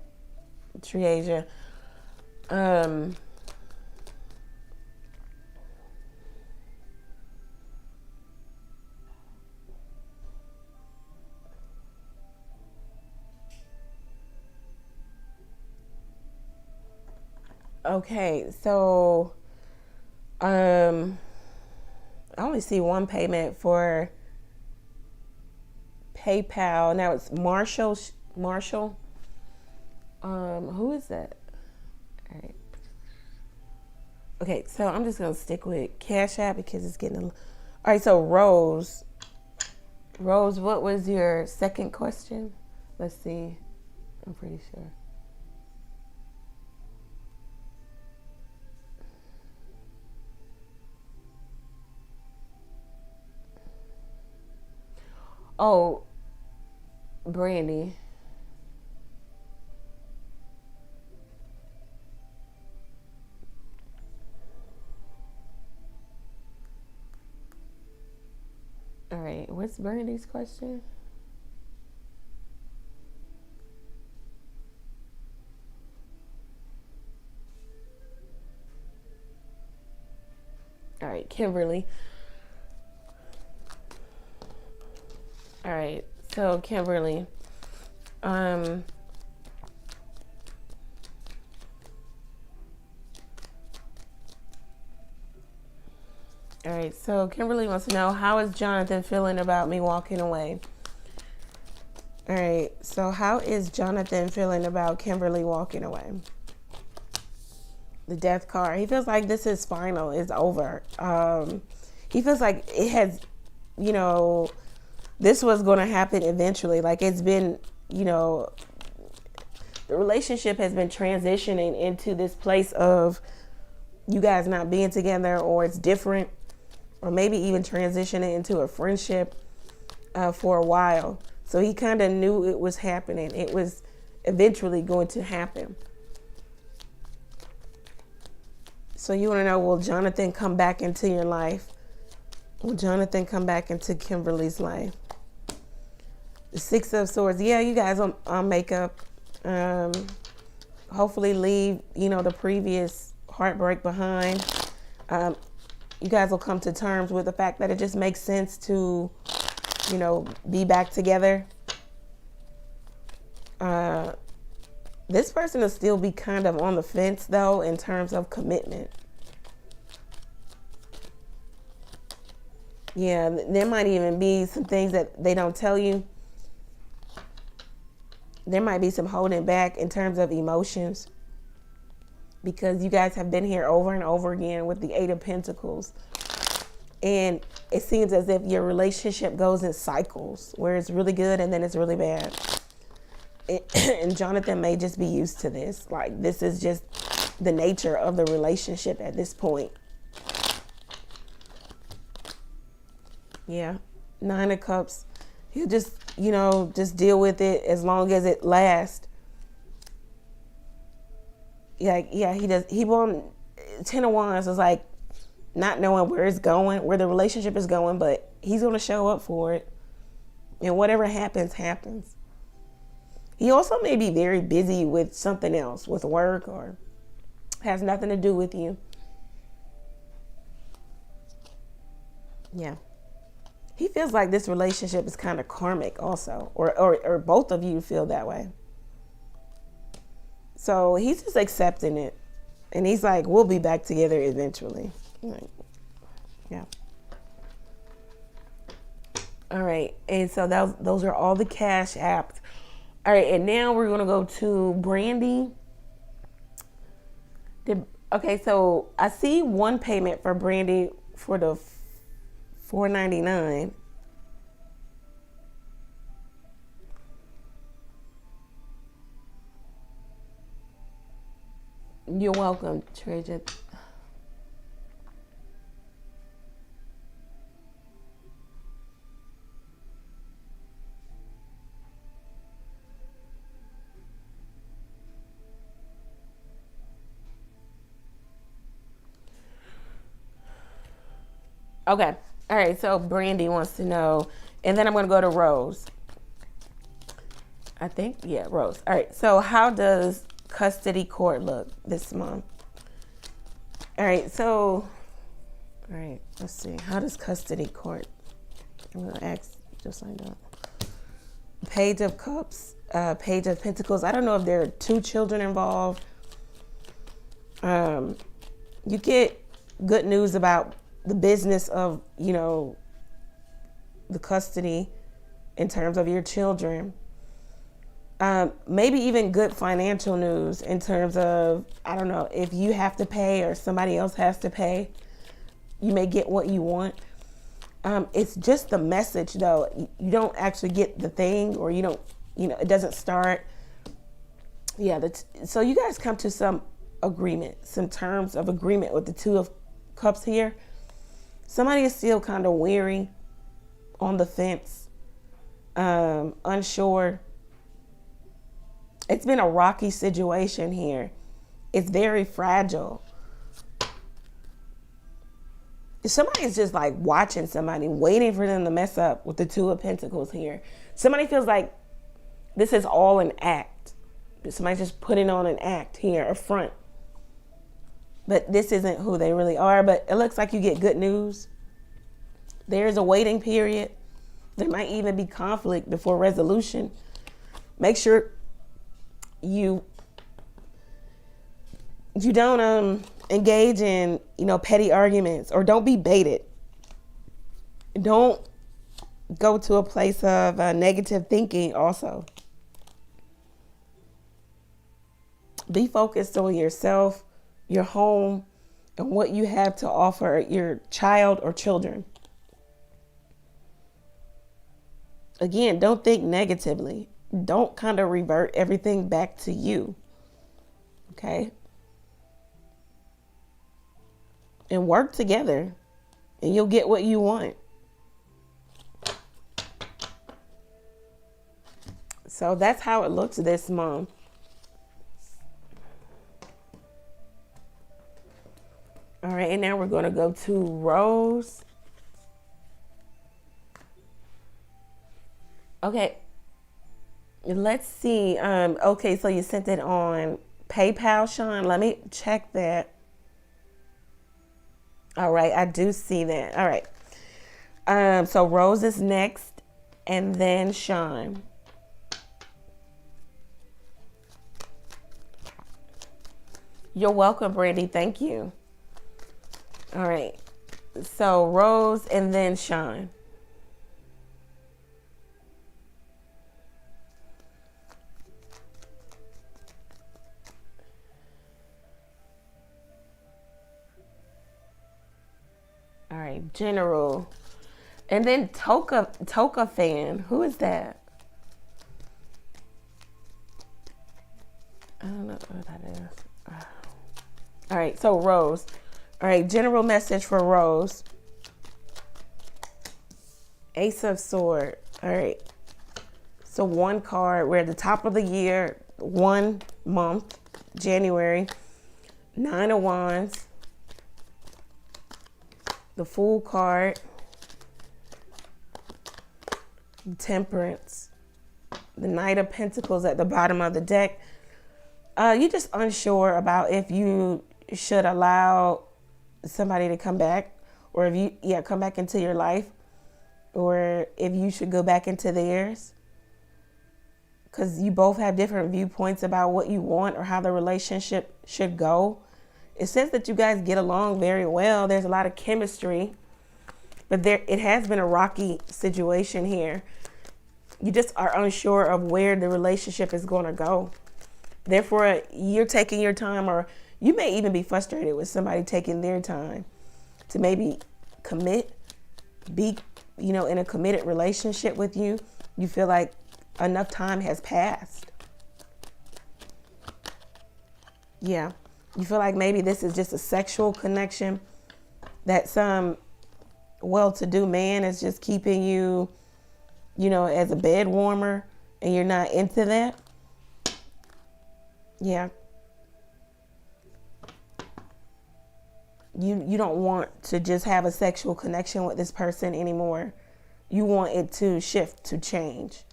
Triasia. Okay, so I only see one payment for PayPal. Now it's Marshall. Who is that? All right. Okay, so I'm just gonna stick with Cashapp because it's getting all right. So Rose, what was your second question? Let's see. I'm pretty sure. Oh, Brandy. All right, what's Brandy's question? All right, Kimberly. All right, so Kimberly, all right, so Kimberly wants to know, how is Jonathan feeling about me walking away? All right, so how is Jonathan feeling about Kimberly walking away? The Death card. He feels like this is final. It's over. He feels like it has, this was going to happen eventually. Like, it's been, the relationship has been transitioning into this place of you guys not being together, or it's different, or maybe even transitioning into a friendship for a while. So he kind of knew it was happening. It was eventually going to happen. So you want to know, will Jonathan come back into your life? Will Jonathan come back into Kimberly's life? The Six of Swords. Yeah, you guys on makeup. Hopefully leave, the previous heartbreak behind. You guys will come to terms with the fact that it just makes sense to, be back together. This person will still be kind of on the fence, though, in terms of commitment. Yeah, there might even be some things that they don't tell you. There might be some holding back in terms of emotions, because you guys have been here over and over again with the Eight of Pentacles. And it seems as if your relationship goes in cycles, where it's really good and then it's really bad. And Jonathan may just be used to this. Like, this is just the nature of the relationship at this point. Yeah. 9 of Cups. He'll just, you know, just deal with it as long as it lasts. Yeah, he does. He won't. 10 of Wands is like not knowing where it's going, where the relationship is going, but he's going to show up for it. And whatever happens, happens. He also may be very busy with something else, with work, or has nothing to do with you. Yeah. He feels like this relationship is kind of karmic also, or both of you feel that way. So he's just accepting it. And he's like, we'll be back together eventually. Like, yeah. All right. And so those are all the cash apps. All right. And now we're going to go to Brandy. Okay. So I see one payment for Brandy for the $4.99. You're welcome, Treasure. Okay. All right. So Brandy wants to know, and then I'm going to go to Rose. I think, yeah, Rose. All right. So how does custody court look this month? All right. So, all right. Let's see. How does custody court? I'm going to ask just like that. Page of Cups, Page of Pentacles. I don't know if there are 2 children involved. You get good news about the business of, you know, the custody in terms of your children. Maybe even good financial news in terms of, I don't know, if you have to pay or somebody else has to pay, you may get what you want. It's just the message though. You don't actually get the thing, or you don't, you know, it doesn't start. Yeah. So you guys come to some agreement, some terms of agreement with the 2 of Cups here. Somebody is still kind of weary, on the fence, unsure. It's been a rocky situation here. It's very fragile. Somebody's just like watching somebody, waiting for them to mess up with the 2 of Pentacles here. Somebody feels like this is all an act. Somebody's just putting on an act here, a front. But this isn't who they really are. But it looks like you get good news. There's a waiting period. There might even be conflict before resolution. Make sure you don't engage in, you know, petty arguments, or don't be baited. Don't go to a place of negative thinking also. Be focused on yourself, your home, and what you have to offer your child or children. Again, don't think negatively. Don't kind of revert everything back to you. Okay? And work together, and you'll get what you want. So that's how it looks this month. All right, and now we're going to go to Rose. Okay, let's see. Okay, so you sent it on PayPal, Sean. Let me check that. All right, I do see that. All right. So Rose is next, and then Sean. You're welcome, Brandy. Thank you. All right. So Rose and then Sean. All right, General. And then Toka fan. Who is that? All right, so Rose. All right, general message for Rose. Ace of Swords. All right. So one card. We're at the top of the year, 1 month, January. 9 of Wands. The Fool card. Temperance. The Knight of Pentacles at the bottom of the deck. You're just unsure about if you should allow somebody to come back, or if you come back into your life, or if you should go back into theirs, because you both have different viewpoints about what you want or how the relationship should go. It says that you guys get along very well. There's a lot of chemistry, but it has been a rocky situation here. You just are unsure of where the relationship is going to go. Therefore, you're taking your time, or you may even be frustrated with somebody taking their time to maybe commit, be, in a committed relationship with you. You feel like enough time has passed. Yeah. You feel like maybe this is just a sexual connection, that some well-to-do man is just keeping you, as a bed warmer, and you're not into that. Yeah. You don't want to just have a sexual connection with this person anymore. You want it to shift, to change.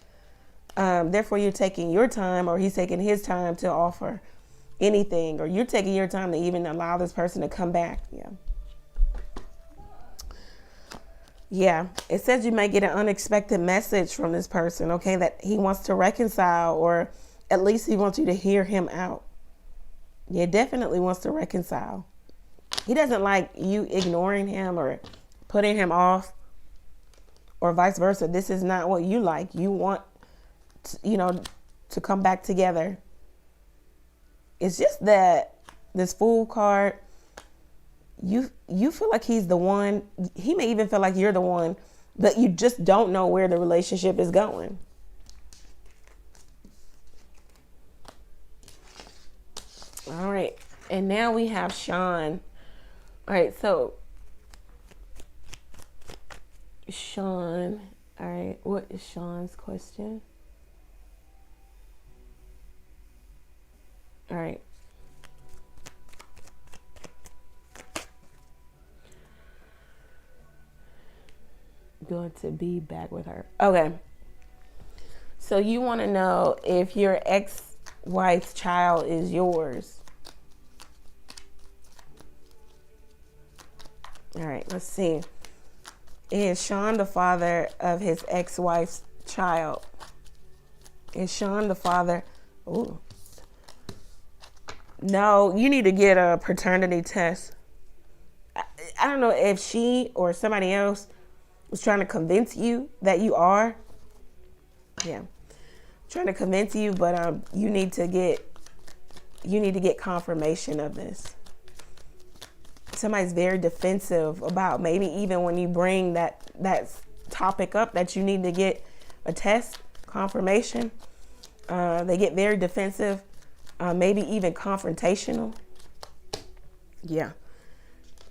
Therefore, you're taking your time, or he's taking his time to offer anything, or you're taking your time to even allow this person to come back. Yeah. Yeah. It says you may get an unexpected message from this person, okay, that he wants to reconcile, or at least he wants you to hear him out. Yeah, definitely wants to reconcile. He doesn't like you ignoring him or putting him off, or vice versa. This is not what you like. You want, to come back together. It's just that this Fool card, you feel like he's the one. He may even feel like you're the one, but you just don't know where the relationship is going. All right. And now we have Sean. All right. So Sean. All right. What is Sean's question? All right. Going to be back with her. Okay. So you want to know if your ex-wife's child is yours. All right, let's see. Is Sean the father of his ex-wife's child? Is Sean the father? Ooh. No, you need to get a paternity test. I don't know if she or somebody else was trying to convince you that you are. Yeah. Trying to convince you, but you need to get confirmation of this. Somebody's very defensive about, maybe even when you bring that topic up, that you need to get a test confirmation. They get very defensive, maybe even confrontational. Yeah.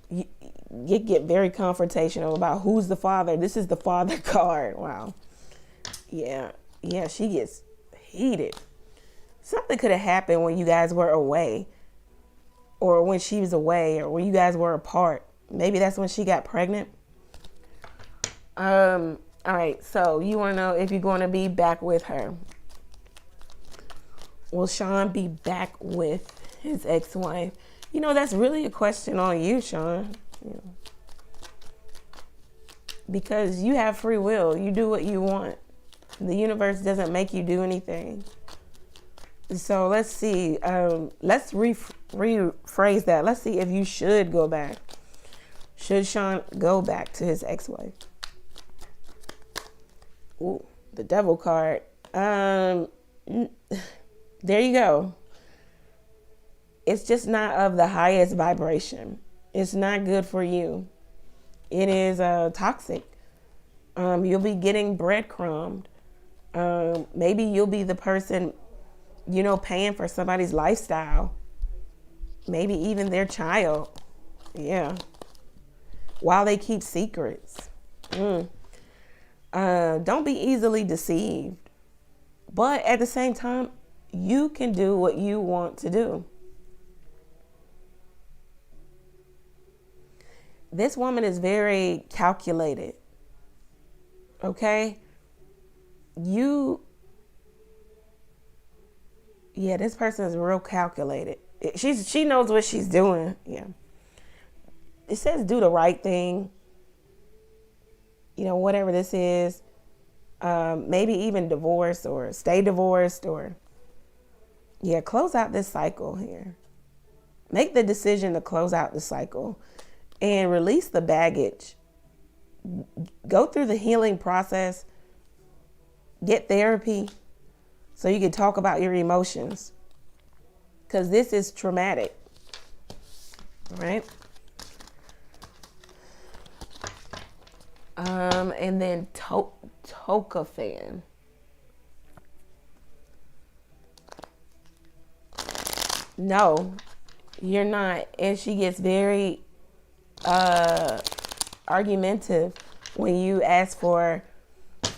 You get very confrontational about who's the father. This is the father card. Wow. Yeah. Yeah, she gets heated. Something could have happened when you guys were away, or when she was away, or when you guys were apart. Maybe that's when she got pregnant. All right, so you want to know if you're going to be back with her. Will Sean be back with his ex-wife? That's really a question on you, Sean. Because you have free will. You do what you want. The universe doesn't make you do anything. So let's see. Let's rephrase that. Let's see if you should go back. Should Sean go back to his ex-wife? Ooh, the Devil card. There you go. It's just not of the highest vibration. It's not good for you. It is toxic. You'll be getting breadcrumbed. Maybe you'll be the person, paying for somebody's lifestyle. maybe even their child. Yeah. While they keep secrets. Don't be easily deceived. But at the same time, you can do what you want to do. This woman is very calculated. Okay? This person is real calculated. She knows what she's doing. Yeah. It says do the right thing. You know, whatever this is. Maybe even divorce or stay divorced or close out this cycle here. Make the decision to close out the cycle and release the baggage. Go through the healing process. Get therapy so you can talk about your emotions. Because this is traumatic. Right? And then Toka fan. No, you're not. And she gets very argumentative when you ask for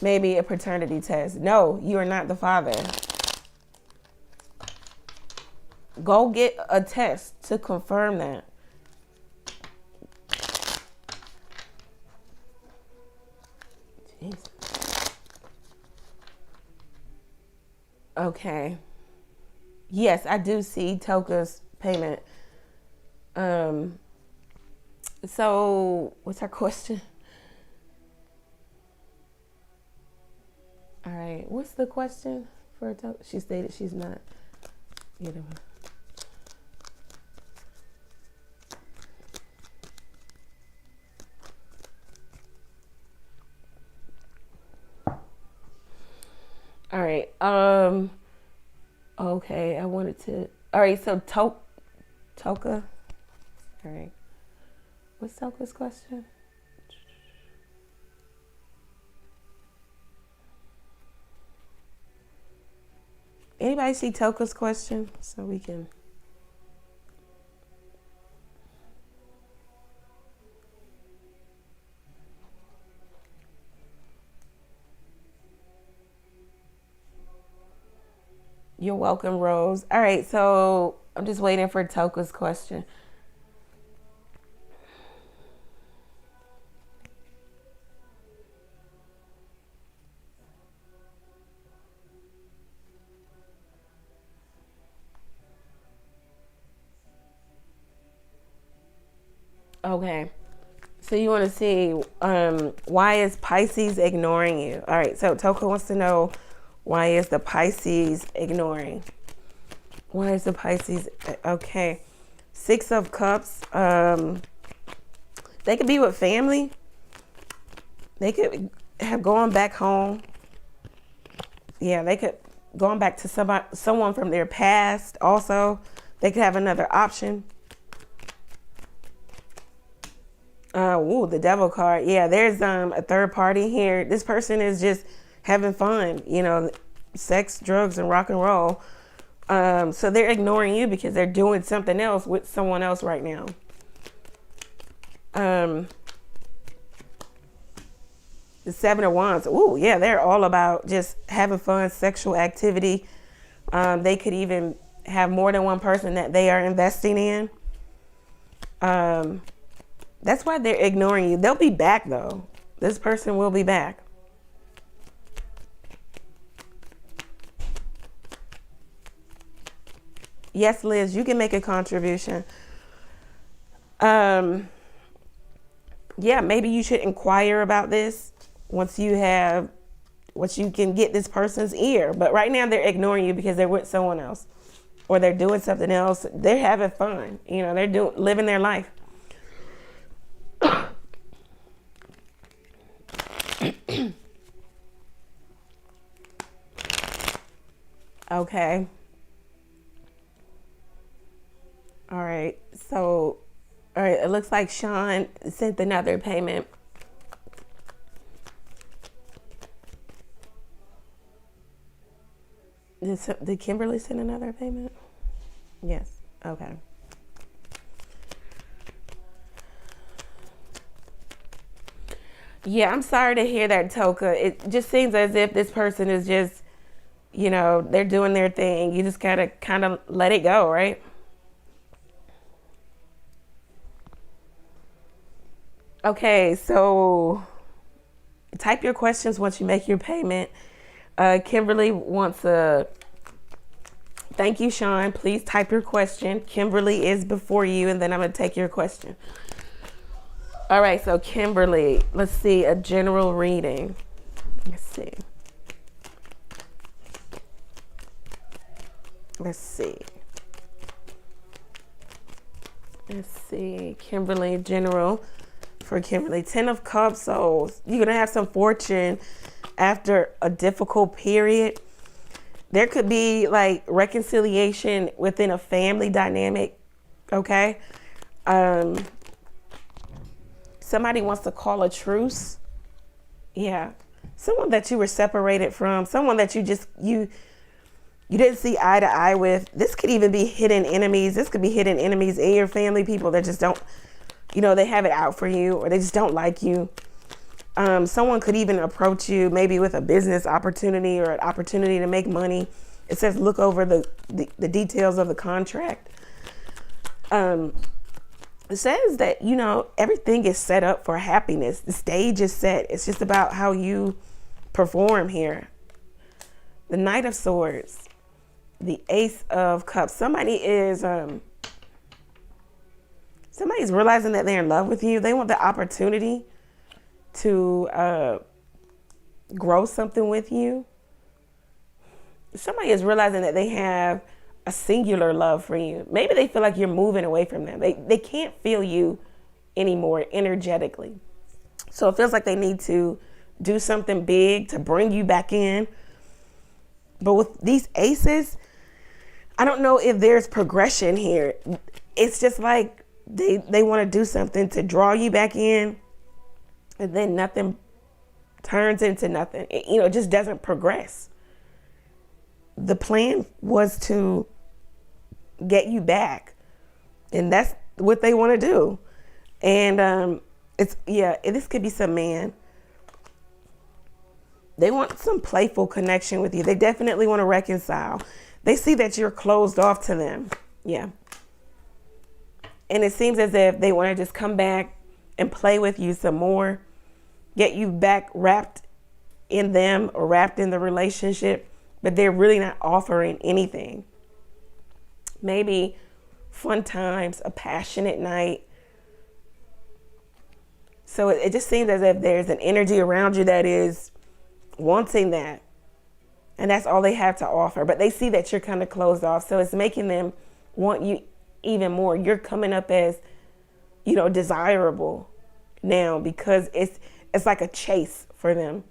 maybe a paternity test. No, you are not the father. Go get a test to confirm that. Jeez. Okay. Yes, I do see Toka's payment. So what's her question? All right, what's the question for Toka? She stated she's not, All right. Okay, I wanted to. All right, so Toka. All right. What's Toka's question? Anybody see Toka's question? So we can. You're welcome, Rose. All right, so I'm just waiting for Toka's question. Okay, so you want to see why is Pisces ignoring you? All right, so Toka wants to know, why is the Pisces ignoring? Why is the Pisces? Okay, 6 of Cups. They could be with family. They could have gone back home. Yeah, they could going back to someone from their past. Also, they could have another option. The Devil card. Yeah, there's a third party here. This person is just having fun, sex, drugs, and rock and roll. So they're ignoring you because they're doing something else with someone else right now. The 7 of Wands. Ooh, yeah, they're all about just having fun, sexual activity. They could even have more than one person that they are investing in. That's why they're ignoring you. They'll be back, though. This person will be back. Yes, Liz, you can make a contribution. Yeah, maybe you should inquire about this once you can get this person's ear. But right now they're ignoring you because they're with someone else or they're doing something else. They're having fun. They're living their life. Okay. All right. So, all right. It looks like Sean sent another payment. Did Kimberly send another payment? Yes. Okay. Yeah, I'm sorry to hear that, Toka. It just seems as if this person is just, you know, they're doing their thing. You just gotta kind of let it go, right? Okay, so type your questions once you make your payment. Kimberly wants a thank you, Sean. Please type your question. Kimberly is before you, and then I'm going to take your question. All right, so Kimberly, let's see, a general reading. Let's see. Let's see. Let's see. Kimberly, general for Kimberly. 10 of Cups. So you're going to have some fortune after a difficult period. There could be like reconciliation within a family dynamic. Okay. Somebody wants to call a truce. Yeah. Someone that you were separated from, someone that you didn't see eye to eye with. This could even be hidden enemies. This could be hidden enemies in your family, people that just don't, you know, they have it out for you or they just don't like you. Someone could even approach you maybe with a business opportunity or an opportunity to make money. It says look over the details of the contract. It says that, you know, everything is set up for happiness. The stage is set. It's just about how you perform here. The Knight of Swords, the Ace of Cups. Somebody's realizing that they're in love with you. They want the opportunity to grow something with you. Somebody is realizing that they have a singular love for you. Maybe they feel like you're moving away from them. They can't feel you anymore energetically. So it feels like they need to do something big to bring you back in. But with these aces, I don't know if there's progression here. It's just like they want to do something to draw you back in, and then nothing turns into nothing. It just doesn't progress. The plan was to get you back, and that's what they want to do. And this could be some man. They want some playful connection with you. They definitely want to reconcile. They see that you're closed off to them. Yeah. And it seems as if they want to just come back and play with you some more, get you back wrapped in them or wrapped in the relationship, but they're really not offering anything. Maybe fun times, a passionate night. So it just seems as if there's an energy around you that is wanting that. And that's all they have to offer. But they see that you're kind of closed off. So it's making them want you even more. You're coming up as, desirable now because it's like a chase for them.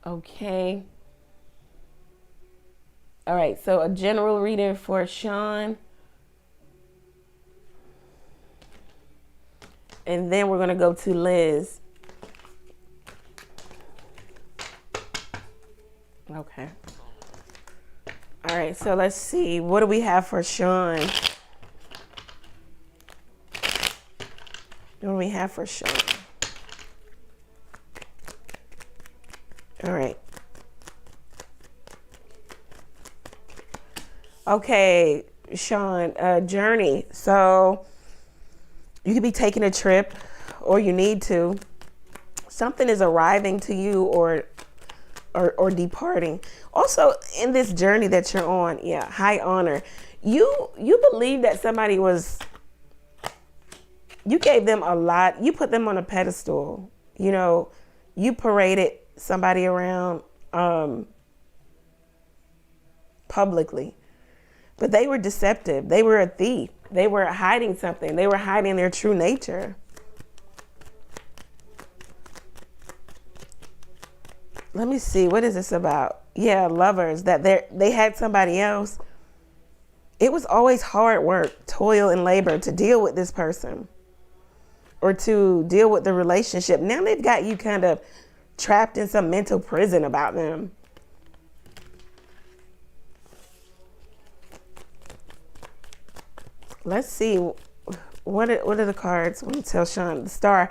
Okay. All right. So a general reading for Sean. And then we're going to go to Liz. Okay. All right. So let's see. What do we have for Sean? What do we have for Sean? All right. Okay, Sean, journey. So you could be taking a trip or you need to. Something is arriving to you or departing. Also, in this journey that you're on, high honor. You believe that somebody you gave them a lot. You put them on a pedestal. You paraded somebody around publicly. But they were deceptive. They were a thief. They were hiding something. They were hiding their true nature. Let me see. What is this about? Yeah, lovers. That they had somebody else. It was always hard work, toil, and labor to deal with this person or to deal with the relationship. Now they've got you kind of trapped in some mental prison about them. Let's see. What are the cards? Let me tell Sean. The star.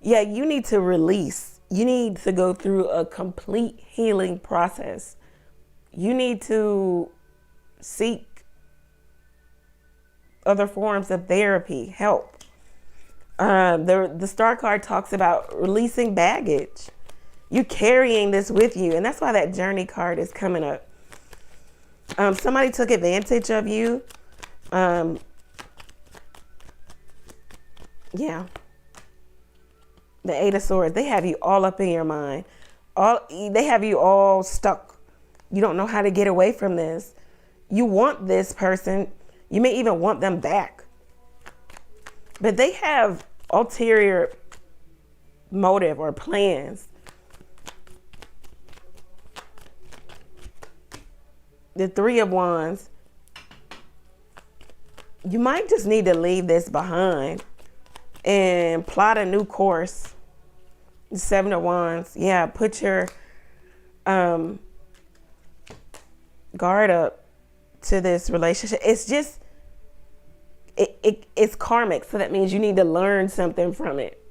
Yeah, you need to release. You need to go through a complete healing process. You need to seek other forms of therapy, help. The star card talks about releasing baggage. You're carrying this with you, and that's why that journey card is coming up. Somebody took advantage of you. Yeah. The Eight of Swords, they have you all up in your mind. They have you all stuck. You don't know how to get away from this. You want this person. You may even want them back. But they have ulterior motive or plans. The Three of Wands. You might just need to leave this behind and plot a new course. The Seven of Wands. Yeah, put your guard up to this relationship. It's just, it's karmic. So that means you need to learn something from it.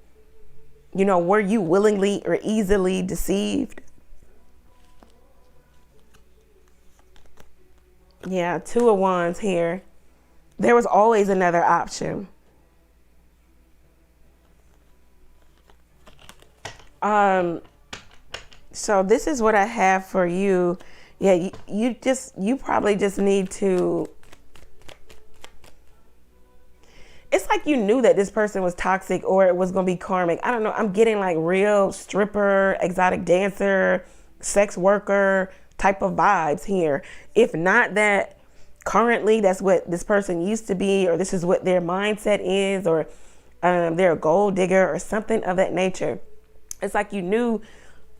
You know, were you willingly or easily deceived? Yeah, Two of Wands here. There was always another option. So this is what I have for you. Yeah, you probably just need to, it's like you knew that this person was toxic or it was going to be karmic. I don't know. I'm getting like real stripper, exotic dancer, sex worker type of vibes here. If not that currently that's what this person used to be, or this is what their mindset is, or they're a gold digger or something of that nature. It's like you knew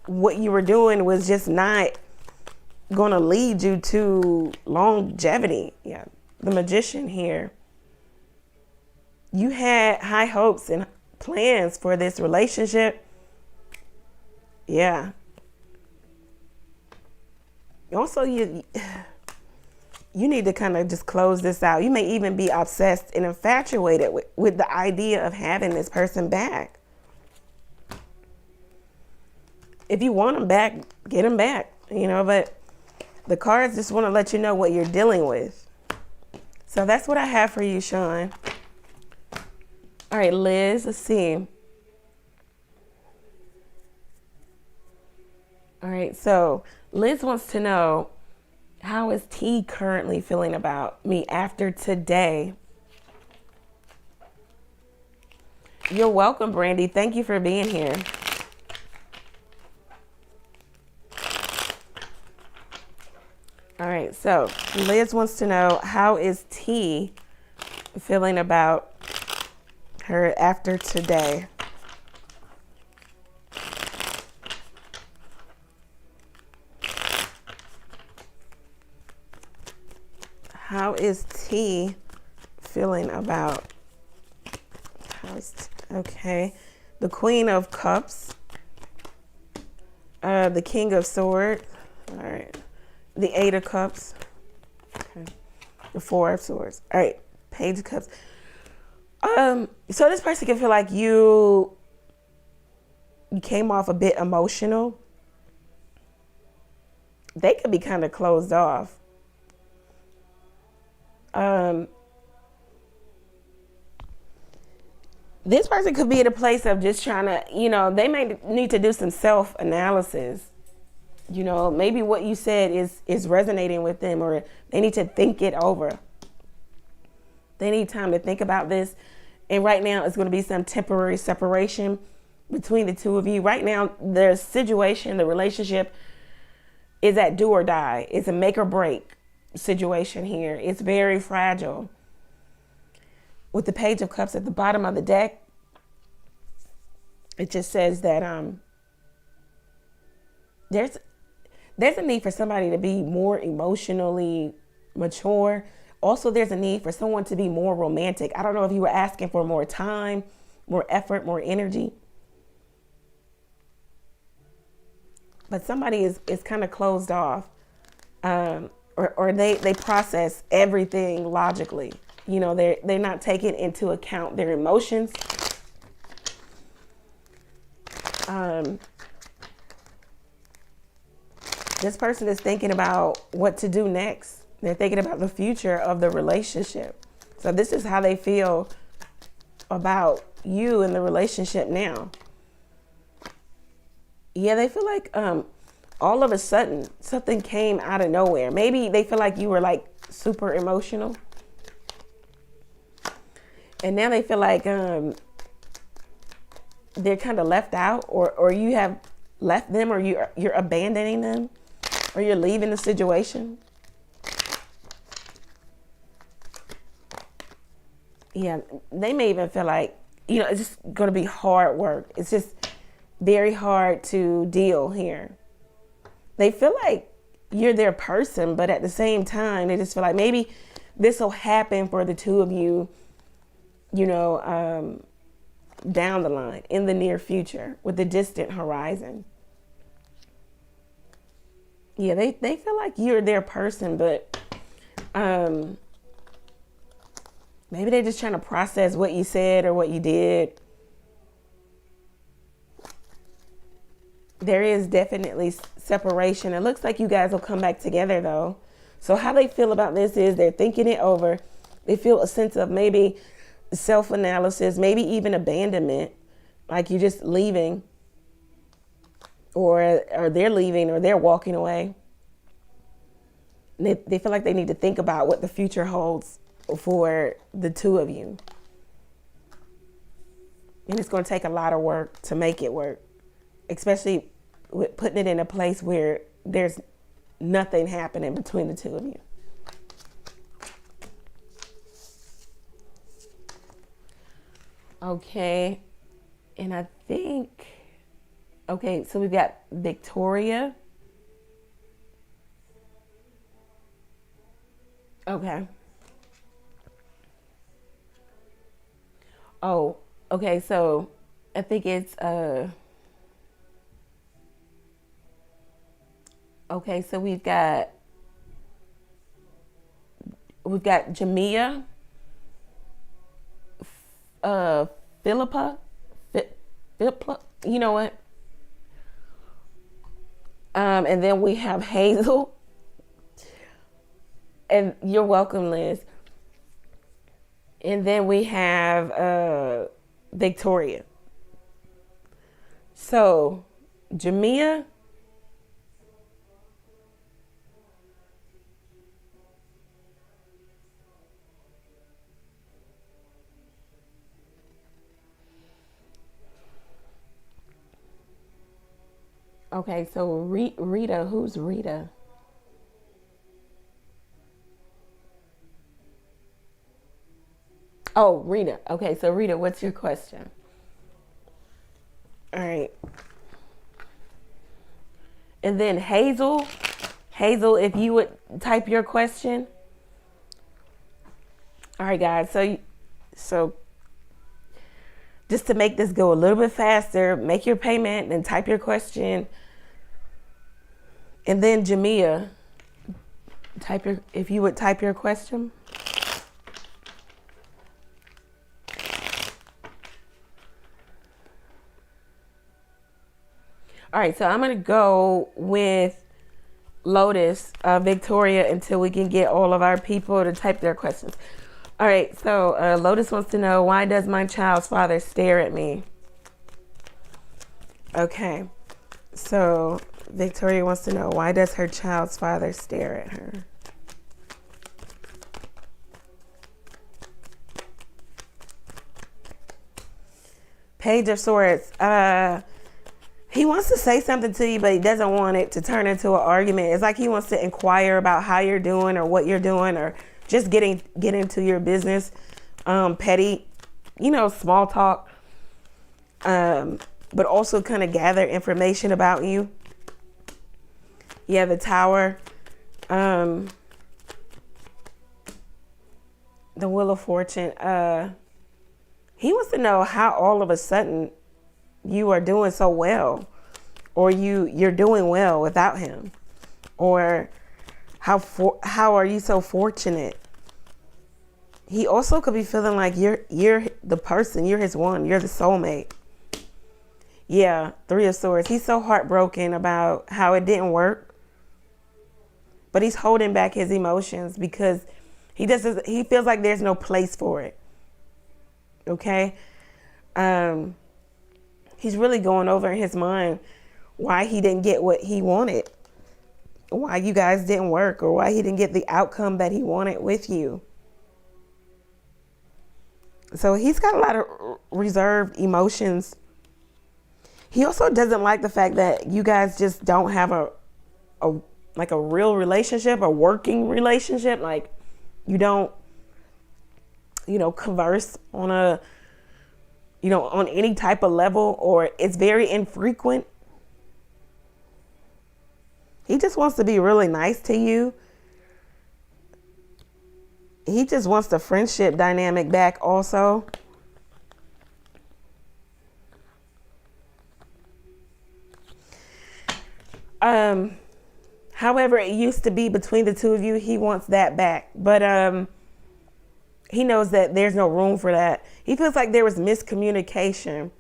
what you were doing was just not going to lead you to longevity. Yeah, the Magician here. You had high hopes and plans for this relationship. Yeah. Also, you need to kind of just close this out. You may even be obsessed and infatuated with the idea of having this person back. If you want them back, get them back, you know, but the cards just want to let you know what you're dealing with. So that's what I have for you, Sean. All right, Liz, let's see. All right, so Liz wants to know, how is T currently feeling about me after today? You're welcome, Brandy. Thank you for being here. All right, so Liz wants to know, how is T feeling about her after today? How is T feeling about, okay, the Queen of Cups, the King of Swords, all right, the Eight of Cups, okay, the Four of Swords, all right, Page of Cups. So this person can feel like you came off a bit emotional. They could be kind of closed off. This person could be at a place of just trying to, you know, they may need to do some self-analysis. You know, maybe what you said is resonating with them, or they need to think it over. They need time to think about this. And right now it's going to be some temporary separation between the two of you. Right now, the situation, the relationship is at do or die. It's a make or break situation here. It's very fragile. With the Page of Cups at the bottom of the deck, it just says that there's a need for somebody to be more emotionally mature. Also, there's a need for someone to be more romantic. I don't know if you were asking for more time, more effort, more energy. But somebody is kind of closed off. Or they process everything logically. You know, they're not taking into account their emotions. This person is thinking about what to do next. They're thinking about the future of the relationship. So this is how they feel about you in the relationship now. Yeah, they feel like all of a sudden something came out of nowhere. Maybe they feel like you were like super emotional. And now they feel like they're kind of left out, or you have left them, or you're abandoning them, or you're leaving the situation. Yeah, they may even feel like, you know, it's just going to be hard work. It's just very hard to deal here. They feel like you're their person, but at the same time, they just feel like maybe this will happen for the two of you, you know, down the line, in the near future, with the distant horizon. Yeah, they feel like you're their person, but maybe they're just trying to process what you said or what you did. There is definitely separation. It looks like you guys will come back together, though. So how they feel about this is they're thinking it over. They feel a sense of maybe self-analysis, maybe even abandonment, like you're just leaving, or they're leaving, or they're walking away. They feel like they need to think about what the future holds for the two of you. And it's going to take a lot of work to make it work, especially with putting it in a place where there's nothing happening between the two of you. Okay, and I think, okay, so we've got Victoria. Okay. Oh, okay, so I think it's, okay, so we've got Jamia, Philippa, you know what? And then we have Hazel. And you're welcome, Liz. And then we have Victoria. So, Jamia. Okay, so Rita, who's Rita? Oh, Rita. Okay, so Rita, what's your question? All right. And then Hazel. Hazel, if you would type your question. All right, guys. So just to make this go a little bit faster, make your payment and type your question. And then Jamia, if you would type your question. All right, so I'm going to go with Lotus, Victoria, until we can get all of our people to type their questions. All right, so Lotus wants to know, why does my child's father stare at me? Okay, so Victoria wants to know, why does her child's father stare at her? Page of Swords. He wants to say something to you, but he doesn't want it to turn into an argument. It's like he wants to inquire about how you're doing or what you're doing, or just get into your business. Petty, small talk. But also kind of gather information about you. Yeah, the Tower. The Wheel of Fortune. He wants to know how all of a sudden you are doing so well, or you're doing well without him, or how are you so fortunate? He also could be feeling like you're the person, you're his one, you're the soulmate. Yeah, Three of Swords. He's so heartbroken about how it didn't work. But he's holding back his emotions because he feels like there's no place for it. Okay? He's really going over in his mind why he didn't get what he wanted. Why you guys didn't work, or why he didn't get the outcome that he wanted with you. So he's got a lot of reserved emotions. He also doesn't like the fact that you guys just don't have a real relationship, a working relationship. Like you don't, converse on on any type of level, or it's very infrequent. He just wants to be really nice to you. He just wants the friendship dynamic back also. However it used to be between the two of you, he wants that back. But he knows that there's no room for that. He feels like there was miscommunication,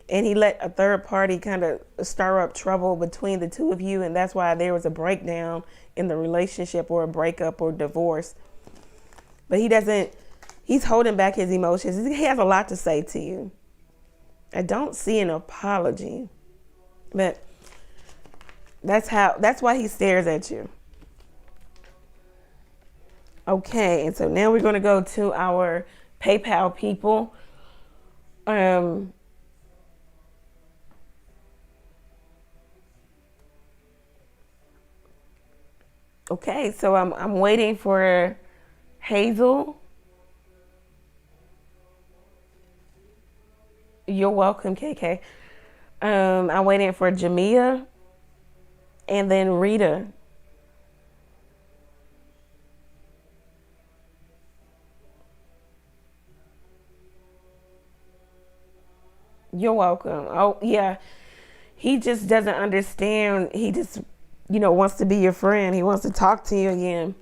and he let a third party kind of stir up trouble between the two of you, and that's why there was a breakdown in the relationship, or a breakup or divorce. But he's holding back his emotions. He has a lot to say to you. I don't see an apology, but that's why he stares at you. Okay, and so now we're going to go to our PayPal people. Okay, so I'm waiting for Hazel. You're welcome, KK. I'm waiting for Jamia, and then Rita. You're welcome. Oh, yeah. He just doesn't understand. He just, wants to be your friend. He wants to talk to you again.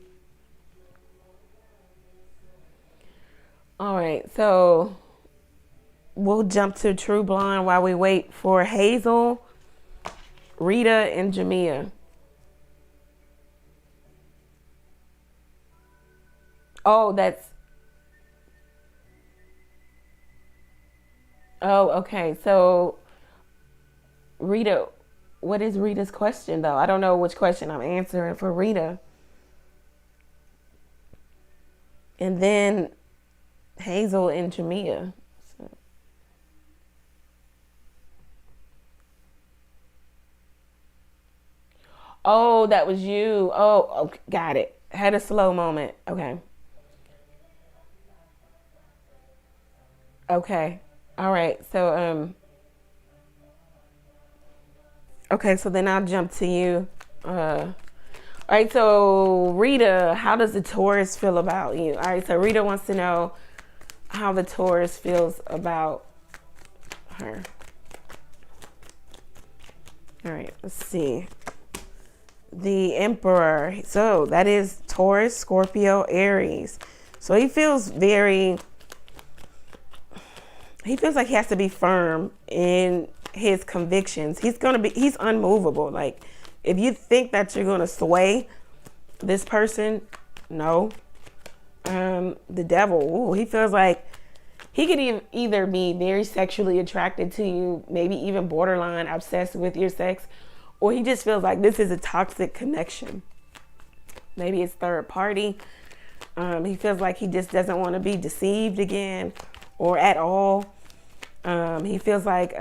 All right, so we'll jump to True Blonde while we wait for Hazel, Rita, and Jamia. Oh, okay. So, Rita, what is Rita's question, though? I don't know which question I'm answering for Rita. And then Hazel and Jamia. So. Oh, that was you. Oh, okay, got it. Had a slow moment. Okay. Okay. All right. So, okay. So then I'll jump to you. All right. So Rita, how does the Taurus feel about you? All right. So Rita wants to know how the Taurus feels about her. All right. Let's see. The Emperor. So that is Taurus, Scorpio, Aries. So he feels like he has to be firm in his convictions. He's unmovable. Like, if you think that you're going to sway this person, no. The Devil. Ooh, he feels like he could either be very sexually attracted to you, maybe even borderline obsessed with your sex, or he just feels like this is a toxic connection. Maybe it's third party. He feels like he just doesn't want to be deceived again or at all. He feels like,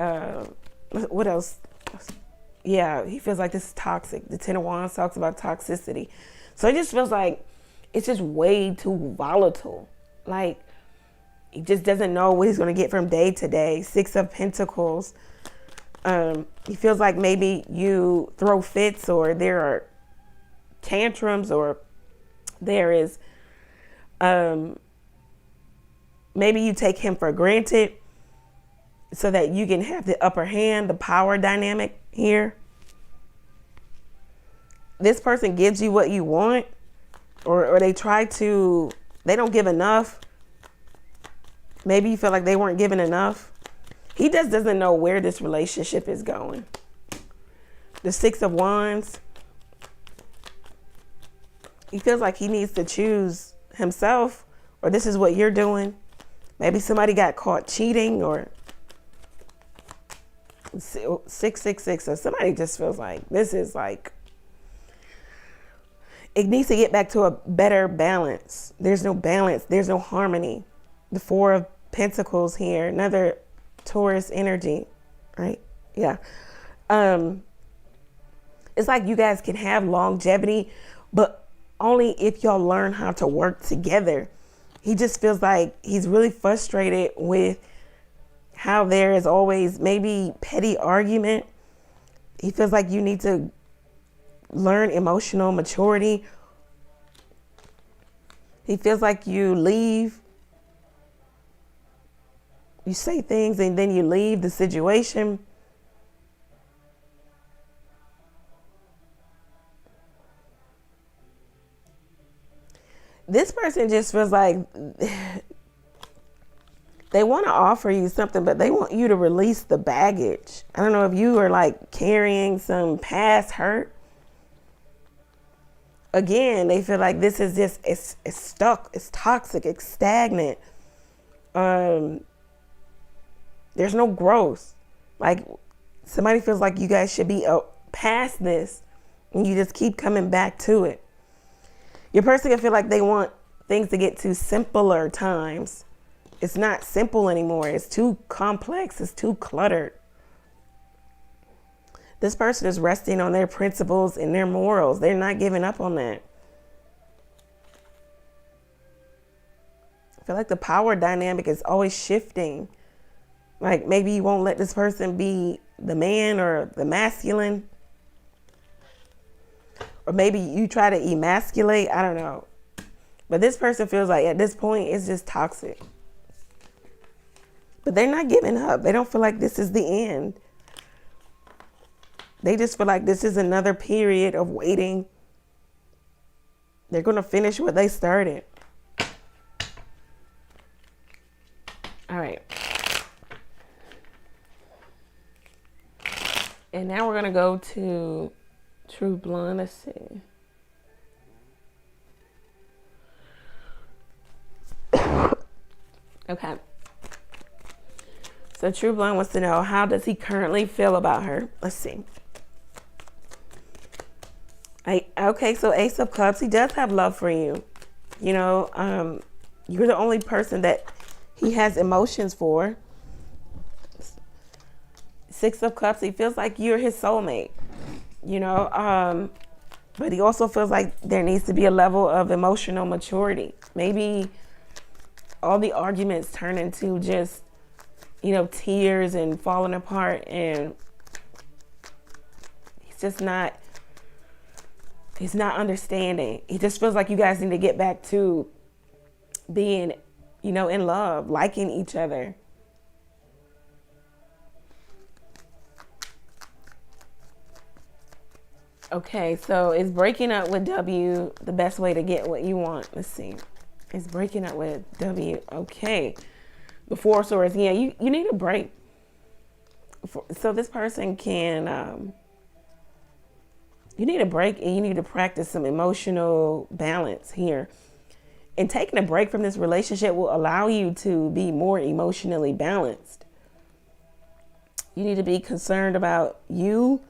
what else? Yeah, he feels like this is toxic. The Ten of Wands talks about toxicity. So he just feels like it's just way too volatile. Like, he just doesn't know what he's going to get from day to day. Six of Pentacles. He feels like maybe you throw fits, or there are tantrums, or there is, maybe you take him for granted so that you can have the upper hand, the power dynamic here. This person gives you what you want, or they don't give enough, Maybe you feel like they weren't given enough. He just doesn't know where this relationship is going. The Six of Wands. He feels like he needs to choose himself, or this is what you're doing. Maybe somebody got caught cheating, or 666. So somebody just feels like this is like, it needs to get back to a better balance. There's no balance. There's no harmony. The Four of Pentacles here, another Taurus energy, right? Yeah. It's like you guys can have longevity, but only if y'all learn how to work together. He just feels like he's really frustrated with how there is always maybe petty argument. He feels like you need to learn emotional maturity. He feels like you leave. You say things and then you leave the situation. This person just feels like they want to offer you something, but they want you to release the baggage. I don't know if you are like carrying some past hurt. Again, they feel like this is just, it's stuck, it's toxic, it's stagnant. There's no growth. Like somebody feels like you guys should be past this and you just keep coming back to it. Your person can feel like they want things to get to simpler times. It's not simple anymore. It's too complex. It's too cluttered. This person is resting on their principles and their morals. They're not giving up on that. I feel like the power dynamic is always shifting. Like maybe you won't let this person be the man or the masculine. Or maybe you try to emasculate. I don't know. But this person feels like at this point it's just toxic. But they're not giving up. They don't feel like this is the end. They just feel like this is another period of waiting. They're going to finish what they started. All right. And now we're going to go to True Blonde. Let's see. Okay. So True Blonde wants to know, how does he currently feel about her? Let's see. Okay, so Ace of Cups, he does have love for you. You know, you're the only person that he has emotions for. Six of Cups, he feels like you're his soulmate. You know, but he also feels like there needs to be a level of emotional maturity. Maybe all the arguments turn into just, you know, tears and falling apart, and he's not understanding. He just feels like you guys need to get back to being, you know, in love, liking each other. Okay, so is breaking up with W the best way to get what you want? Let's see. Is breaking up with W. Okay. The Four of Swords. Yeah, you need a break. So this person can, you need a break, and you need to practice some emotional balance here. And taking a break from this relationship will allow you to be more emotionally balanced. You need to be concerned about you,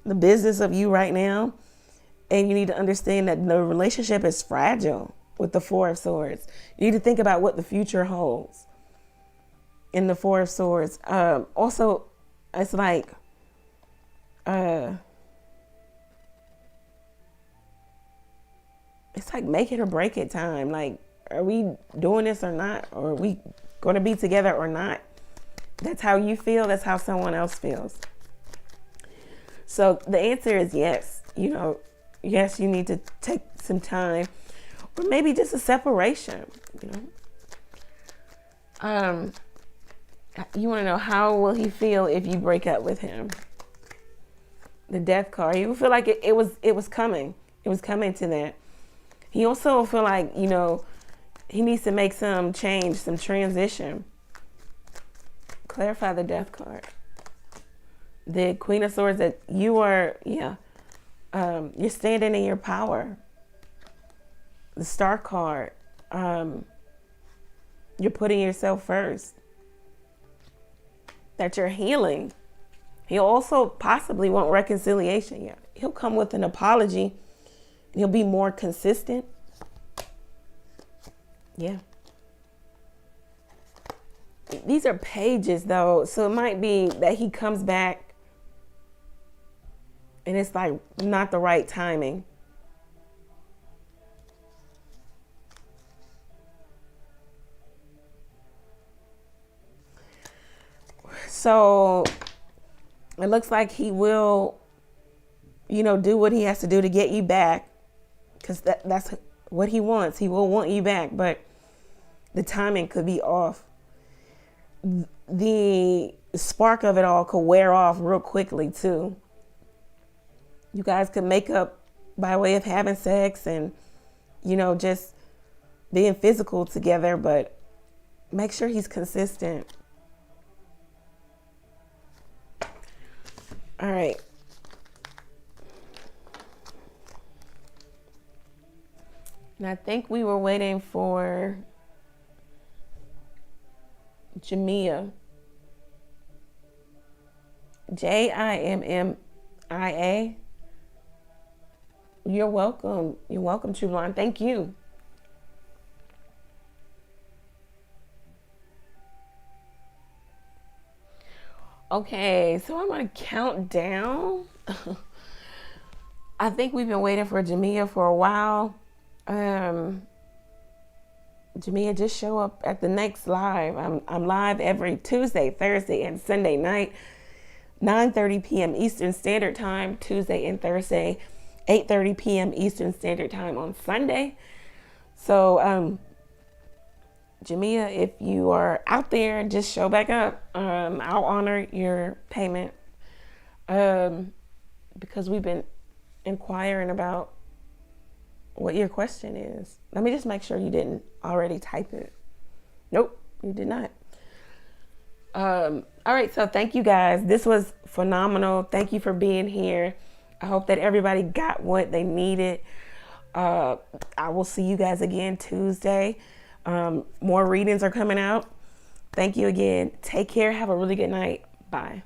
the business of you right now. And you need to understand that the relationship is fragile with the Four of Swords. You need to think about what the future holds in the Four of Swords. Also, it's like, it's like make it or break it time. Like, are we doing this or not? Or are we going to be together or not? That's how you feel. That's how someone else feels. So the answer is yes. You know, yes, you need to take some time, or maybe just a separation, you know. You want to know, how will he feel if you break up with him? The Death card. You feel like it was coming. It was coming to that. He also will feel like, you know, He needs to make some change, some transition. Clarify the Death card. The Queen of Swords, that you are, you're standing in your power. The Star card, you're putting yourself first. That you're healing. He'll also possibly want reconciliation. Yeah, he'll come with an apology. He'll be more consistent. Yeah. These are pages though, so it might be that he comes back and it's like not the right timing. So it looks like he will, do what he has to do to get you back, because that's what he wants. He will want you back, but the timing could be off. The spark of it all could wear off real quickly too. You guys could make up by way of having sex and, just being physical together, but make sure he's consistent. All right. And I think we were waiting for Jamia. Jimmia. You're welcome. You're welcome, Trulon. Thank you. Okay, so I'm going to count down. I think we've been waiting for Jamia for a while. Jamia, just show up at the next live. I'm live every Tuesday, Thursday, and Sunday night, 9:30 p.m. Eastern Standard Time, Tuesday and Thursday, 8:30 p.m. Eastern Standard Time on Sunday. So, Jamia, if you are out there, just show back up. I'll honor your payment because we've been inquiring about what your question is. Let me just make sure you didn't already type it. Nope, you did not. All right, so thank you guys. This was phenomenal. Thank you for being here. I hope that everybody got what they needed. I will see you guys again Tuesday. More readings are coming out. Thank you again. Take care. Have a really good night. Bye.